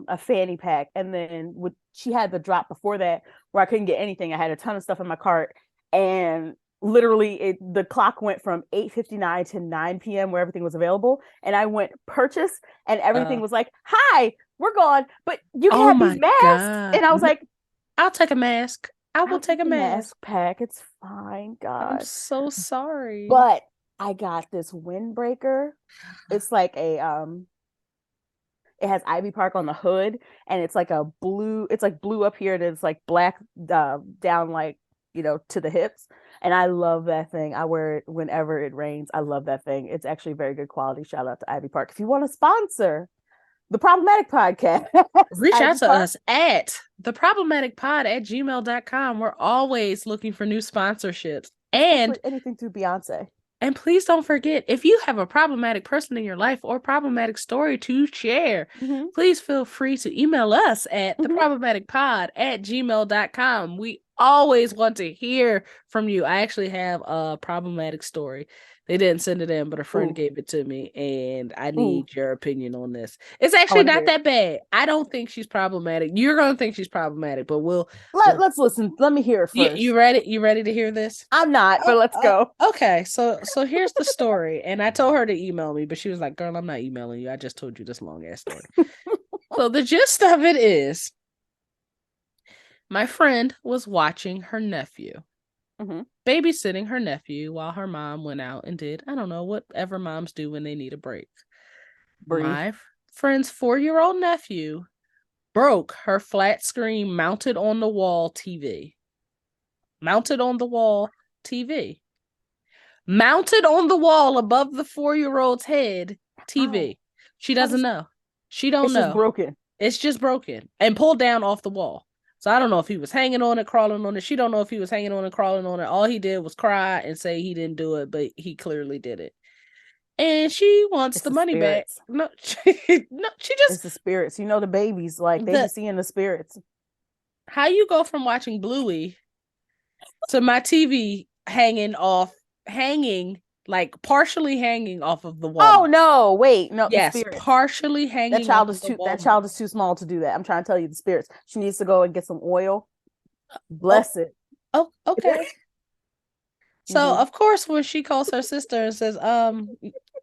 a fanny pack. And then she had the drop before that where I couldn't get anything. I had a ton of stuff in my cart, and literally the clock went from 8:59 to 9 p.m. where everything was available. And I went purchase and everything was like, "Hi, we're gone, but you can oh have these my masks." God. And I was like, I'll take a mask. I will "I'll take take a the mask. mask pack. It's fine, I'm God." so sorry. But I got this windbreaker. It's like it has Ivy Park on the hood, and it's like a blue, it's like blue up here and it's like black down like, to the hips. And I love that thing. I wear it whenever it rains. I love that thing. It's actually very good quality. Shout out to Ivy Park. If you want to sponsor the Problematic Podcast, Reach out Ivy to Park, us at theproblematicpod@gmail.com. We're always looking for new sponsorships. especially anything through Beyonce. And please don't forget, if you have a problematic person in your life or problematic story to share, Mm-hmm. please feel free to email us at Mm-hmm. theproblematicpod@gmail.com. We always want to hear from you. I actually have a problematic story. They didn't send it in, but a friend Ooh, gave it to me, and I ooh, need your opinion on this. It's I actually want to not hear it. that bad. I don't think she's problematic. You're gonna think she's problematic, but Let's listen. Let me hear it you first. ready? You ready to hear this? I'm not, but let's go. Okay. So here's the story, and I told her to email me, but she was like, "Girl, I'm not emailing you. I just told you this long ass story." So the gist of it is, my friend was watching her nephew, Mm-hmm. babysitting her nephew while her mom went out and did, I don't know, whatever moms do when they need a break. Breathe. My friend's 4-year-old nephew broke her flat screen mounted on the wall TV. Mounted on the wall TV. Mounted on the wall above the 4-year-old's head TV. How? She How doesn't does know. She don't it's just know. broken? It's just broken and pulled down off the wall. So I don't know if he was hanging on it, crawling on it. She don't know if he was hanging on it, crawling on it. All he did was cry and say he didn't do it, but he clearly did it. And she wants It's the the money back. spirits. No, no, she just It's the spirits. The babies, like they be the seeing the spirits. how you go from watching Bluey to my TV hanging, like partially hanging off of the Oh wall. no, wait, no, the Yes, spirits. partially hanging off of the That wall. child is too small to do that. I'm trying to tell you the spirits. She needs to go and get some oil. Oh, Bless it. oh, okay. So Mm-hmm. of course, when she calls her sister and says,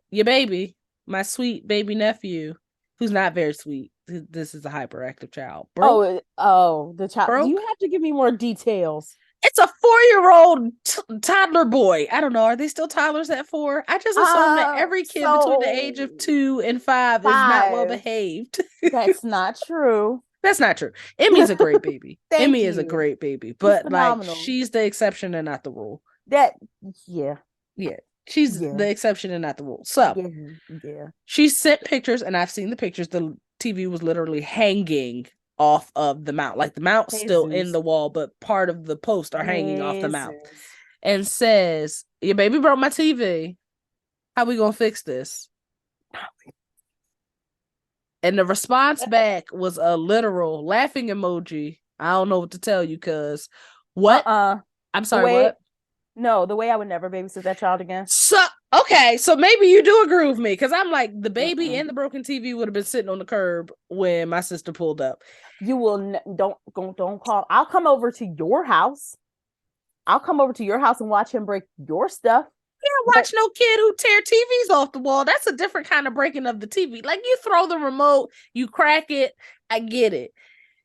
your baby, my sweet baby nephew, who's not very sweet. This is a hyperactive child. The child. Do you Broke. have to give me more details? It's a 4-year-old toddler boy. I don't know. Are they still toddlers at 4? I just assume that every kid between the age of So 2 and 5 is not well 5. behaved. That's not true. That's not true. Emmy's a great baby. Thank Emmy is a you. great baby, She's but like phenomenal. she's the exception and not the rule. That yeah. Yeah, she's Yeah. the exception and not the rule. So Yeah. she sent pictures, and I've seen the pictures. The TV was literally hanging off of the mount, like the mount's still in the wall, but part of the post are hanging off the mount. And says, "Your baby broke my TV. How we gonna fix this?" And the response back was a literal laughing emoji. I don't know what to tell you, cuz what? I'm sorry, what? No, the way I would never babysit that child again. So okay, so maybe you do agree with me, because I'm like, the baby and the broken TV would have been sitting on the curb when my sister pulled up. You will don't call. I'll come over to your house. I'll come over to your house and watch him break your stuff. can't watch no kid who tear TVs off the wall. That's a different kind of breaking of the TV. Like, you throw the remote, you crack it. I get it.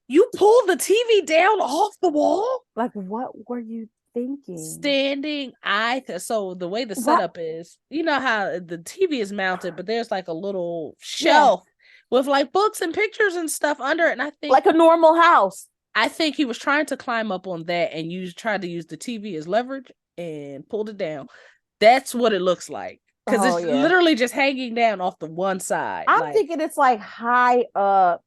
You pull the TV down off the wall? Like, what were you thinking? Standing. So the way the setup is, you know how the TV is mounted, but there's like a little shelf with like books and pictures and stuff under it. And I think like a normal house. I think he was trying to climb up on that and tried to use the TV as leverage and pulled it down. That's what it looks like. Because it's literally just hanging down off the one side. I'm thinking it's like high up.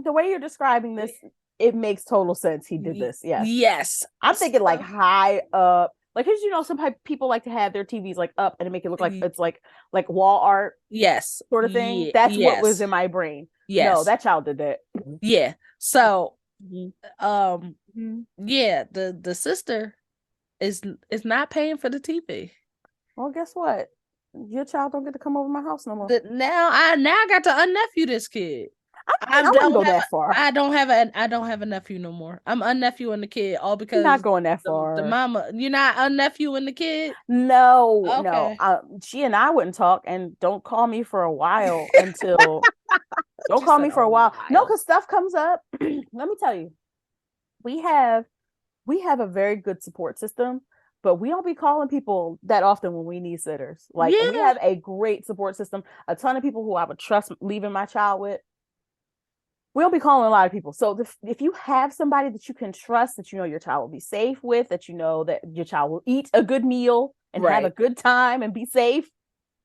The way you're describing this, it makes total sense. He did this. Yes. Yes. I'm thinking like high up. Like, because some people like to have their TVs like up and make it look like it's like wall art. Yes. Sort of thing. That's what was in my brain. Yes. No, that child did that. Yeah. So the sister is not paying for the TV. Well, guess what? Your child don't get to come over my house no more. Now I got to unnephew this kid. I don't go that far. I don't have a nephew no more. I'm unnephewing the kid all because you're not going that far. The mama, you're not unnephewing the kid. No, okay. No. She and I wouldn't talk, and don't call me for a while until. Don't call me for a while. No, because stuff comes up. Let me tell you, we have a very good support system, but we don't be calling people that often when we need sitters. Like, we have a great support system. A ton of people who I would trust leaving my child with. We don't be calling a lot of people. So if you have somebody that you can trust, that you know your child will be safe with, that you know that your child will eat a good meal and have a good time and be safe,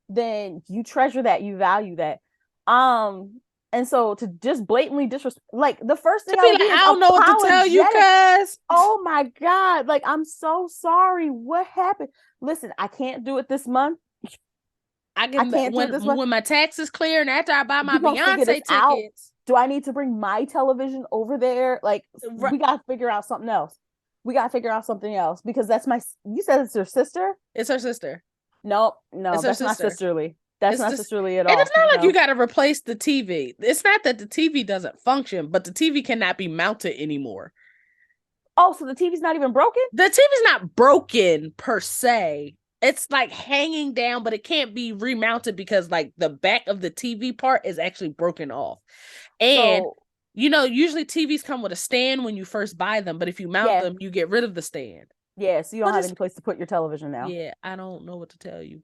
then you treasure that, you value that. And so to just blatantly disrespect, like, the first thing I don't know what to tell you, cuz. Oh my God. Like, I'm so sorry. What happened? Listen, I can't do it this month. I can't do it this month. When my taxes clear and after I buy my Beyonce tickets. Do I need to bring my television over there? Like, we got to figure out something else. Because you said it's your sister? It's her sister. No, that's not sisterly. That's not sisterly at all. And it's not like you got to replace the TV. It's not that the TV doesn't function, but the TV cannot be mounted anymore. Oh, so the TV's not even broken? The TV's not broken per se. It's like hanging down, but it can't be remounted because like the back of the TV part is actually broken off. And usually TVs come with a stand when you first buy them, but if you mount them, you get rid of the stand. Yeah, so you don't have any place to put your television now. Yeah, I don't know what to tell you.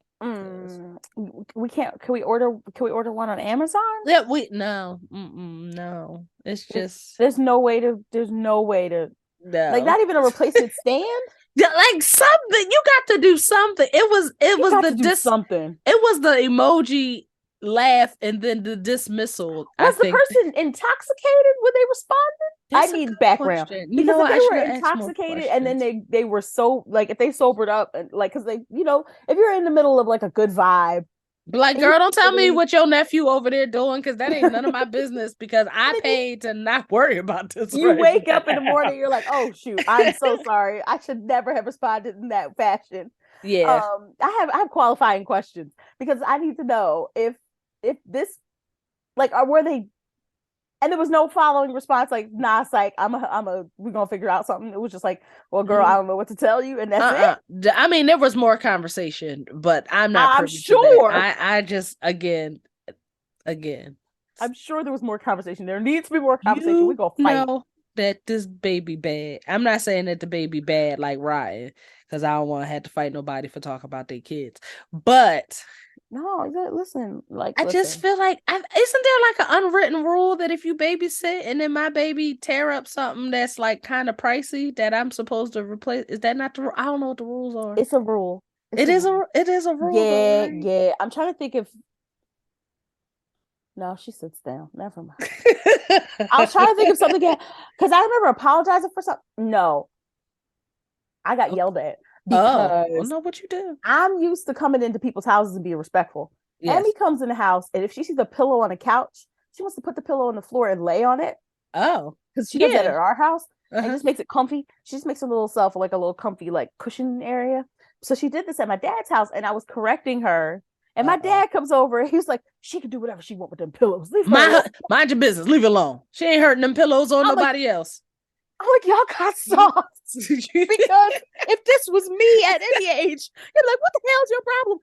We can't. Can we order one on Amazon? Yeah, no. It's just there's no way to. No. Like, not even a replacement stand. Yeah, like something. You got to do something. It was something. It was the emoji laugh and then the dismissal. Was the person intoxicated when they responded? I need background. Question. Because if they were intoxicated and then they were so, like, if they sobered up and like, because they, if you're in the middle of like a good vibe, like, girl, don't tell me what your nephew over there doing, because that ain't none of my business, because I paid to not worry about this. You wake up in the morning, you're like, oh shoot, I'm so sorry. I should never have responded in that fashion. Yeah. I have qualifying questions because I need to know if this, like, were they, and there was no following response, like, nah, it's like, we're gonna figure out something. It was just like, well, girl, I don't know what to tell you, and that's it. I mean, there was more conversation, but I'm not I'm sure. I just, again. I'm sure there was more conversation. There needs to be more conversation. We're gonna fight. Know that this baby bad. I'm not saying that the baby bad like Ryan, because I don't want to have to fight nobody for talking about their kids. But no, listen, like, I just feel like, isn't there like an unwritten rule that if you babysit and then my baby tear up something that's like kind of pricey that I'm supposed to replace? Is that not the rule? I don't know what the rules are. It's a rule. It is a rule. Yeah, right? Yeah. I'm trying to think if. No, she sits down. Never mind. I was trying to think of something because I remember apologizing for something. No, I got yelled at. Because I know what you do. I'm used to coming into people's houses and being respectful. Yes. Emmy comes in the house, and if she sees a pillow on a couch, she wants to put the pillow on the floor and lay on it. Oh, because she does that at our house, and just makes it comfy. She just makes a little self like a little comfy like cushion area. So she did this at my dad's house, and I was correcting her. And my dad comes over, and he was like, "She can do whatever she wants with them pillows. Leave her mind your business. Leave it alone. She ain't hurting them pillows on nobody else." I'm like, y'all got soft. Because if this was me at any age, you're like, what the hell's your problem?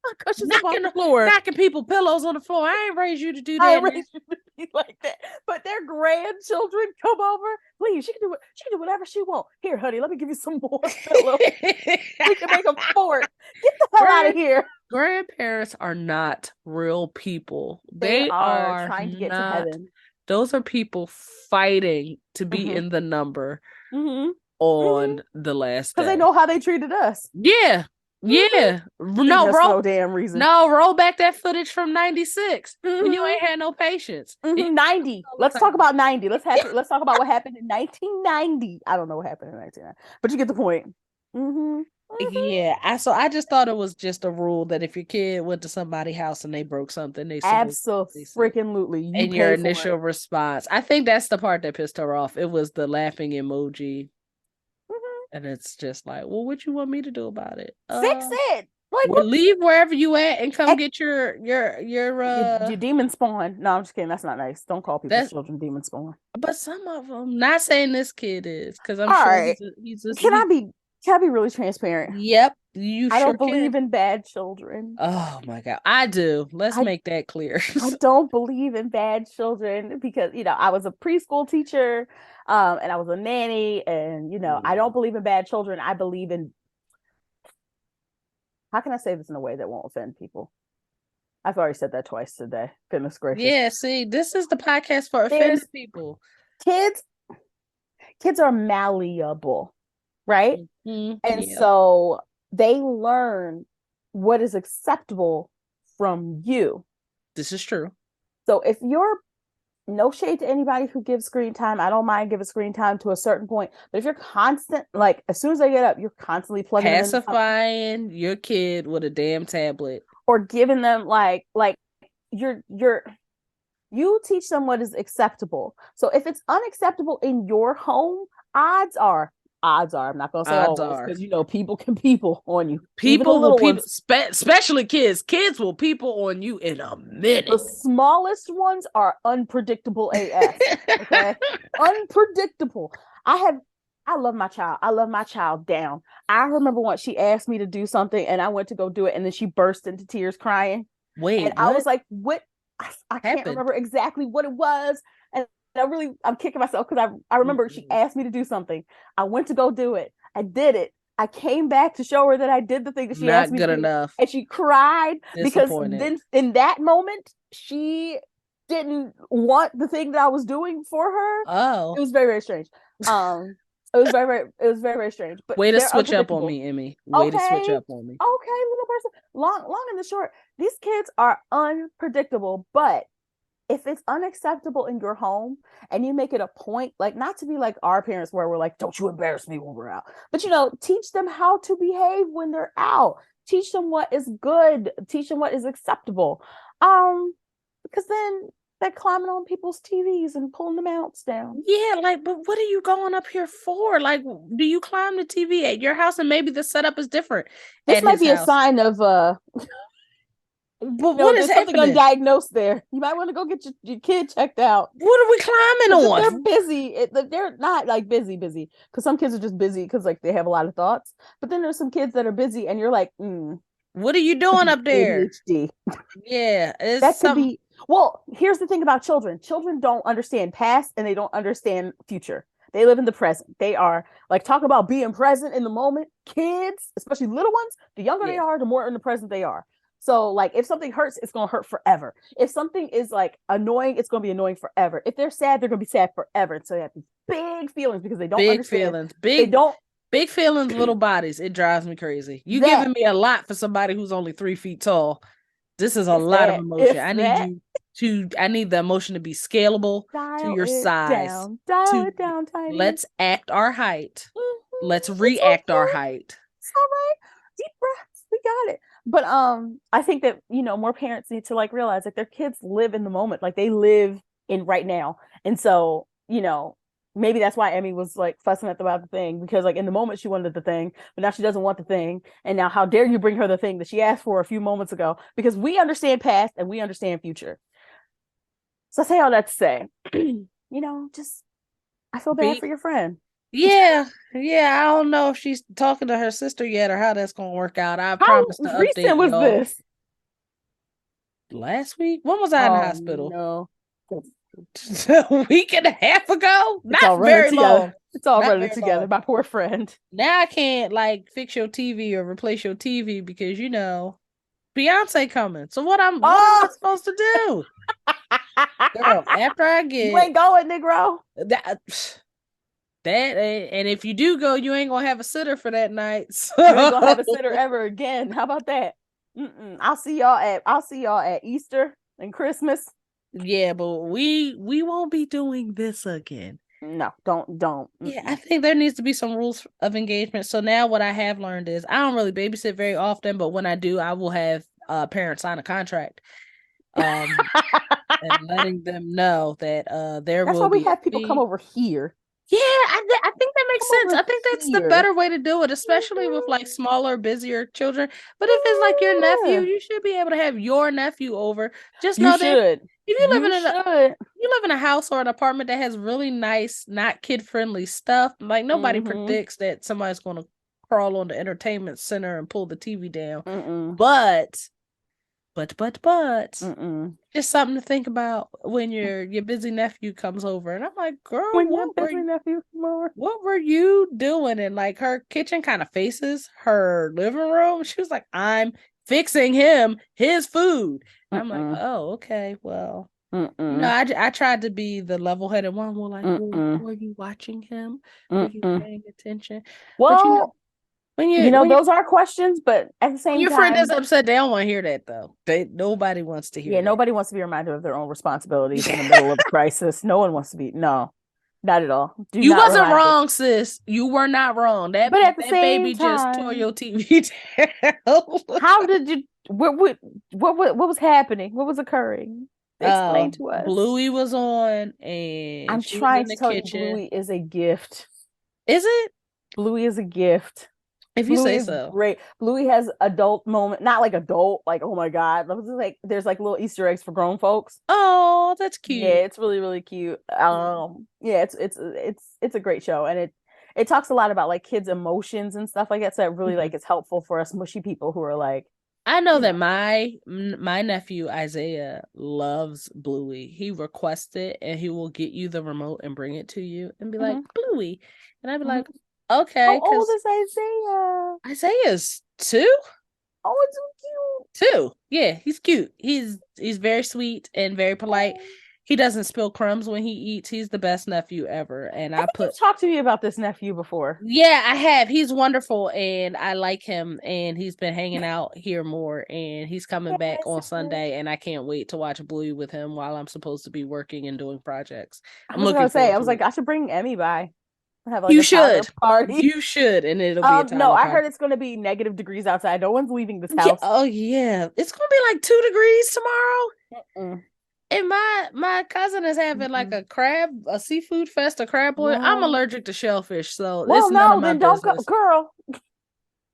My cushions up off knocking the floor. knocking people pillows on the floor. I ain't raised you to do I that. raised you to be like that. But their grandchildren come over. Please, she can do whatever she wants. Here, honey, let me give you some more pillows. We can make a fort. Get the hell out of here. Grandparents are not real people. They They are are trying to get to not. heaven. Those are people fighting to be Mm-hmm. in the number Mm-hmm. on the last Because they day. know how they treated us. Yeah. Mm-hmm. Yeah. Treating No, us for no damn reason. roll back that footage from 96 when you Mm-hmm. ain't had no patience. Mm-hmm. 90. All the Let's talk time. about 90. Let's talk about what happened in 1990. I don't know what happened in 1990, but you get the point. Mm-hmm. Mm-hmm. Yeah, I just thought it was just a rule that if your kid went to somebody's house and they broke something, they supposed to fix it. Absolutely. You And your pay for initial it. response, I think that's the part that pissed her off. It was the laughing emoji, Mm-hmm. and it's just like, well, what you want me to do about it? Fix it. Like Well, what? leave wherever you at and come Ex- get your your demon spawn. No, I'm just kidding. That's not nice. Don't call people's that's. children demon spawn. But some of them, not saying this kid is, because I'm All sure right. Can I he. be can I be really transparent? Yep, you I sure don't can. believe in bad children. Oh my God, I do. Let's I make that clear. I don't believe in bad children because I was a preschool teacher, and I was a nanny, and I don't believe in bad children. I believe in, how can I say this in a way that won't offend people? I've already said that twice today. Goodness gracious. Yeah, see, this is the podcast for There's offended people. kids, kids are malleable, right? And Yeah, so they learn what is acceptable from you. this is true. So if you're, no shade to anybody who gives screen time, I don't mind giving screen time to a certain point. But if you're constant, like as soon as they get up, you're constantly plugging them into something Pacifying your kid with a damn tablet. or giving them like you're you teach them what is acceptable. So if it's unacceptable in your home, I'm not gonna say Odds always, are because people can people on you, even the people will little people, ones. especially kids. Kids will people on you in a The minute. smallest ones are unpredictable AF. Okay, unpredictable. I love my child. I love my child down. I remember once she asked me to do something and I went to go do it and then she burst into tears crying. Wait, And I was what like, what? I can't happened? remember exactly what it was. And I'm kicking myself because I remember she asked me to do something. I went to go do it. I did it. I came back to show her that I did the thing that she asked Not me to good do. enough. And she cried because Disappointed. then in that moment, she didn't want the thing that I was doing for her. Oh, It was very, very strange. It was it was very, very strange. But way to they're switch up on unpredictable. me, Emmy. Way to switch Okay, up on me. okay, little person. Long and the short, these kids are unpredictable, but if it's unacceptable in your home and you make it a point, like not to be like our parents where we're like, don't you embarrass me when we're out, but teach them how to behave when they're out, teach them what is good, teach them what is acceptable, because then they're climbing on people's TVs and pulling the mounts down. Yeah, like, but what are you going up here for? Like, do you climb the TV at your house and maybe the setup is different This at might his be a house? sign of But what is there's something happening? undiagnosed there. You might want to go get your kid checked out. What are we climbing Because if they're on? busy, they're not like busy. Because some kids are just busy because like they have a lot of thoughts. But then there's some kids that are busy, and you're like, What are you could doing be up there? ADHD. Yeah, it's That could something. be. Well, here's the thing about children. Children don't understand past, and they don't understand future. They live in the present. They are like, talk about being present in the moment. Kids, especially little ones, the younger they Yeah, are, the more in the present they are. So like if something hurts, it's gonna hurt forever. If something is like annoying, it's gonna be annoying forever. If they're sad, they're gonna be sad forever. And so they have these big feelings because they don't big understand. feelings, They big don't big feelings, little bodies. It drives me crazy. You that giving me a lot for somebody who's only 3 feet tall. This is a if lot of that emotion. if I need that you to. I need the emotion to be scalable to your size. dial To it down, tiny. let's act our height. Let's It's react our okay. height. It's all right. Deep breaths. We got it. But I think that more parents need to like realize like their kids live in the moment, like they live in right now. And so, maybe that's why Emmy was like fussing at about the thing, because like in the moment she wanted the thing, but now she doesn't want the thing. And now how dare you bring her the thing that she asked for a few moments ago? Because we understand past and we understand future. So I say all that to say, just I feel bad Be for your friend. Yeah, yeah. I don't know if she's talking to her sister yet or how that's gonna work out. I How promise to update recent was y'all this? last week. When was I in the Oh hospital? no. A week and a half ago? It's Not all running very together. long. It's all Not running very together. long. My poor friend. Now I can't like fix your TV or replace your TV because Beyonce coming. So what am I Oh, supposed to do? Girl, after I you get ain't going, Negro. that and if you do go, you ain't gonna have a sitter for that night. You ain't gonna have So a sitter ever again. How about that? Mm-mm. I'll see y'all at Easter and Christmas. yeah, but we won't be doing this again. No, don't. Yeah, I Mm-mm. think there needs to be some rules of engagement. So now what I have learned is I don't really babysit very often, but when I do, I will have parents sign a contract. Um and letting them know that there That's why will we be a have people come fee. over here. Yeah, I think that makes Come sense. over I think that's the here. better way to do it, especially with like Mhm. smaller, busier children. But if it's like your nephew, Yeah. you should be able to have your nephew over. Just You know that should. if You should. you live in a house or an apartment that has really nice, not kid-friendly stuff, like nobody Mm-hmm. predicts that somebody's going to crawl on the entertainment center and pull the TV down. Mm-mm. But but Mm-mm. just something to think about when your busy nephew comes over. And I'm like, girl, When your busy nephew come over. what were you doing? And like her kitchen kind of faces her living room. She was like, I'm fixing him his food. And I'm like, Mm-mm. oh, okay, well, Mm-mm. I tried to be the level-headed one. Well, like, well, Mm-mm. were you watching him? Were you Mm-mm. paying attention? But Well, when you those are questions, but at the when same your friend is time, upset, they don't want to hear that though. Nobody wants to hear yeah, that. nobody wants to be reminded of their own responsibilities in the middle of a crisis. No one wants to be, no, not at all. Do You not wasn't remind us. wrong, sis. You were not wrong. But at the That same baby just tore time, your TV down. how did you, what was happening? What was occurring? Explain to us. Bluey was on and I'm she was trying in to the tell you, kitchen. Bluey is a gift. Is it? Bluey is a gift. If you Bluey say is so. great. Bluey has adult moment, not like adult, like oh my god. Like there's like little Easter eggs for grown folks. Oh, that's Yeah, cute. it's really really cute. Yeah. Yeah, it's a great show, and it talks a lot about like kids' emotions and stuff like that. So it really Mhm. like it's helpful for us mushy people who are like, I know you that know, my nephew Isaiah loves Bluey. He requests it and he will get you the remote and bring it to you and be like, hmm Bluey. And I'd be hmm like, okay, how old because is Isaiah? Isaiah's 2. Oh, it's so cute. Too. Yeah, he's cute. He's very sweet and very polite. Oh. He doesn't spill crumbs when he eats. He's the best nephew ever. And I I think put you've talked to me about this nephew before. yeah, I have. He's wonderful and I like him and he's been hanging out here more and he's coming back on Yes. Sunday and I can't wait to watch Bluey with him while I'm supposed to be working and doing projects. I I'm was looking gonna say, forward I was to like, it. I should bring Emmy by and have like You a Tyler should. party. You should and it'll be a No, Tyler I party. heard it's gonna be negative degrees outside. No one's leaving this Yeah, house. oh yeah. It's gonna be like 2 degrees tomorrow. Mm-mm, And my cousin is having like mm-mm. a seafood fest, a crab boil. I'm Well, allergic to shellfish, so it's well, none of no, my then don't go, business. girl.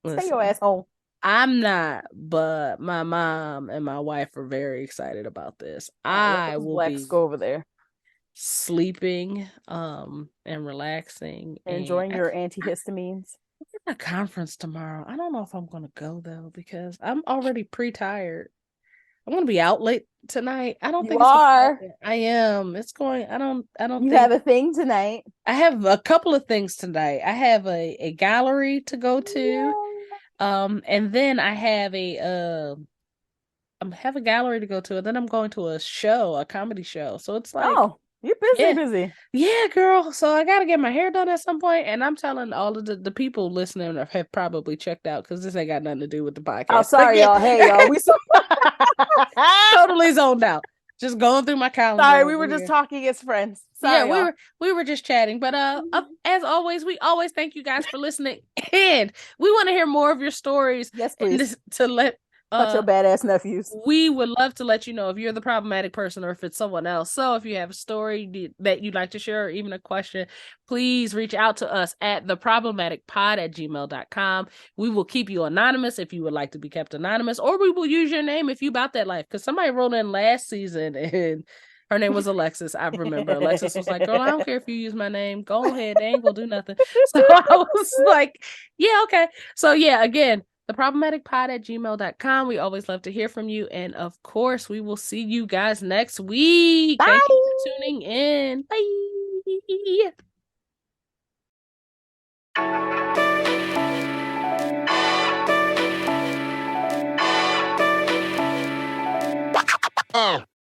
Stay your Listen, ass home. I'm not, but my mom and my wife are very excited about this. Let I those will blacks be go over there sleeping and relaxing and and enjoying your antihistamines. a conference tomorrow. I don't know if I'm gonna go though because I'm already pre-tired. I'm gonna be out late tonight. I don't You think it's gonna are. happen. I am. It's going. I don't You have think a thing tonight. I have a couple of things tonight. I have a gallery to go to. Yeah. And then I have a gallery to go to, and then I'm going to a show, a comedy show. So it's like, Oh, you're busy, yeah, busy. yeah, girl. So I gotta get my hair done at some point, and I'm telling all of the people listening have probably checked out because this ain't got nothing to do with the Oh, podcast. But sorry, yeah, y'all. Hey, y'all. We so totally zoned out. Just going through my calendar sorry. We over were just here. talking as friends. Yeah, Sorry, y'all. we were just chatting, but as always, we always thank you guys for listening, and we want to hear more of your stories, Yes, and please. this, to let About your uh badass nephews. we would love to let you know if you're the problematic person or if it's someone else. So if you have a story that you'd like to share or even a question, please reach out to us at theproblematicpod@gmail.com. We will keep you anonymous if you would like to be kept anonymous, or we will use your name if you about that life. Because somebody wrote in last season and Her name was Alexis. I remember Alexis was like, girl, I don't care if you use my name. Go ahead. They ain't gonna do nothing. So I was like, yeah, okay. So yeah, again, theproblematicpod@gmail.com. We always love to hear from you. And of course, we will see you guys next week. Bye. Thank you for tuning in. Bye.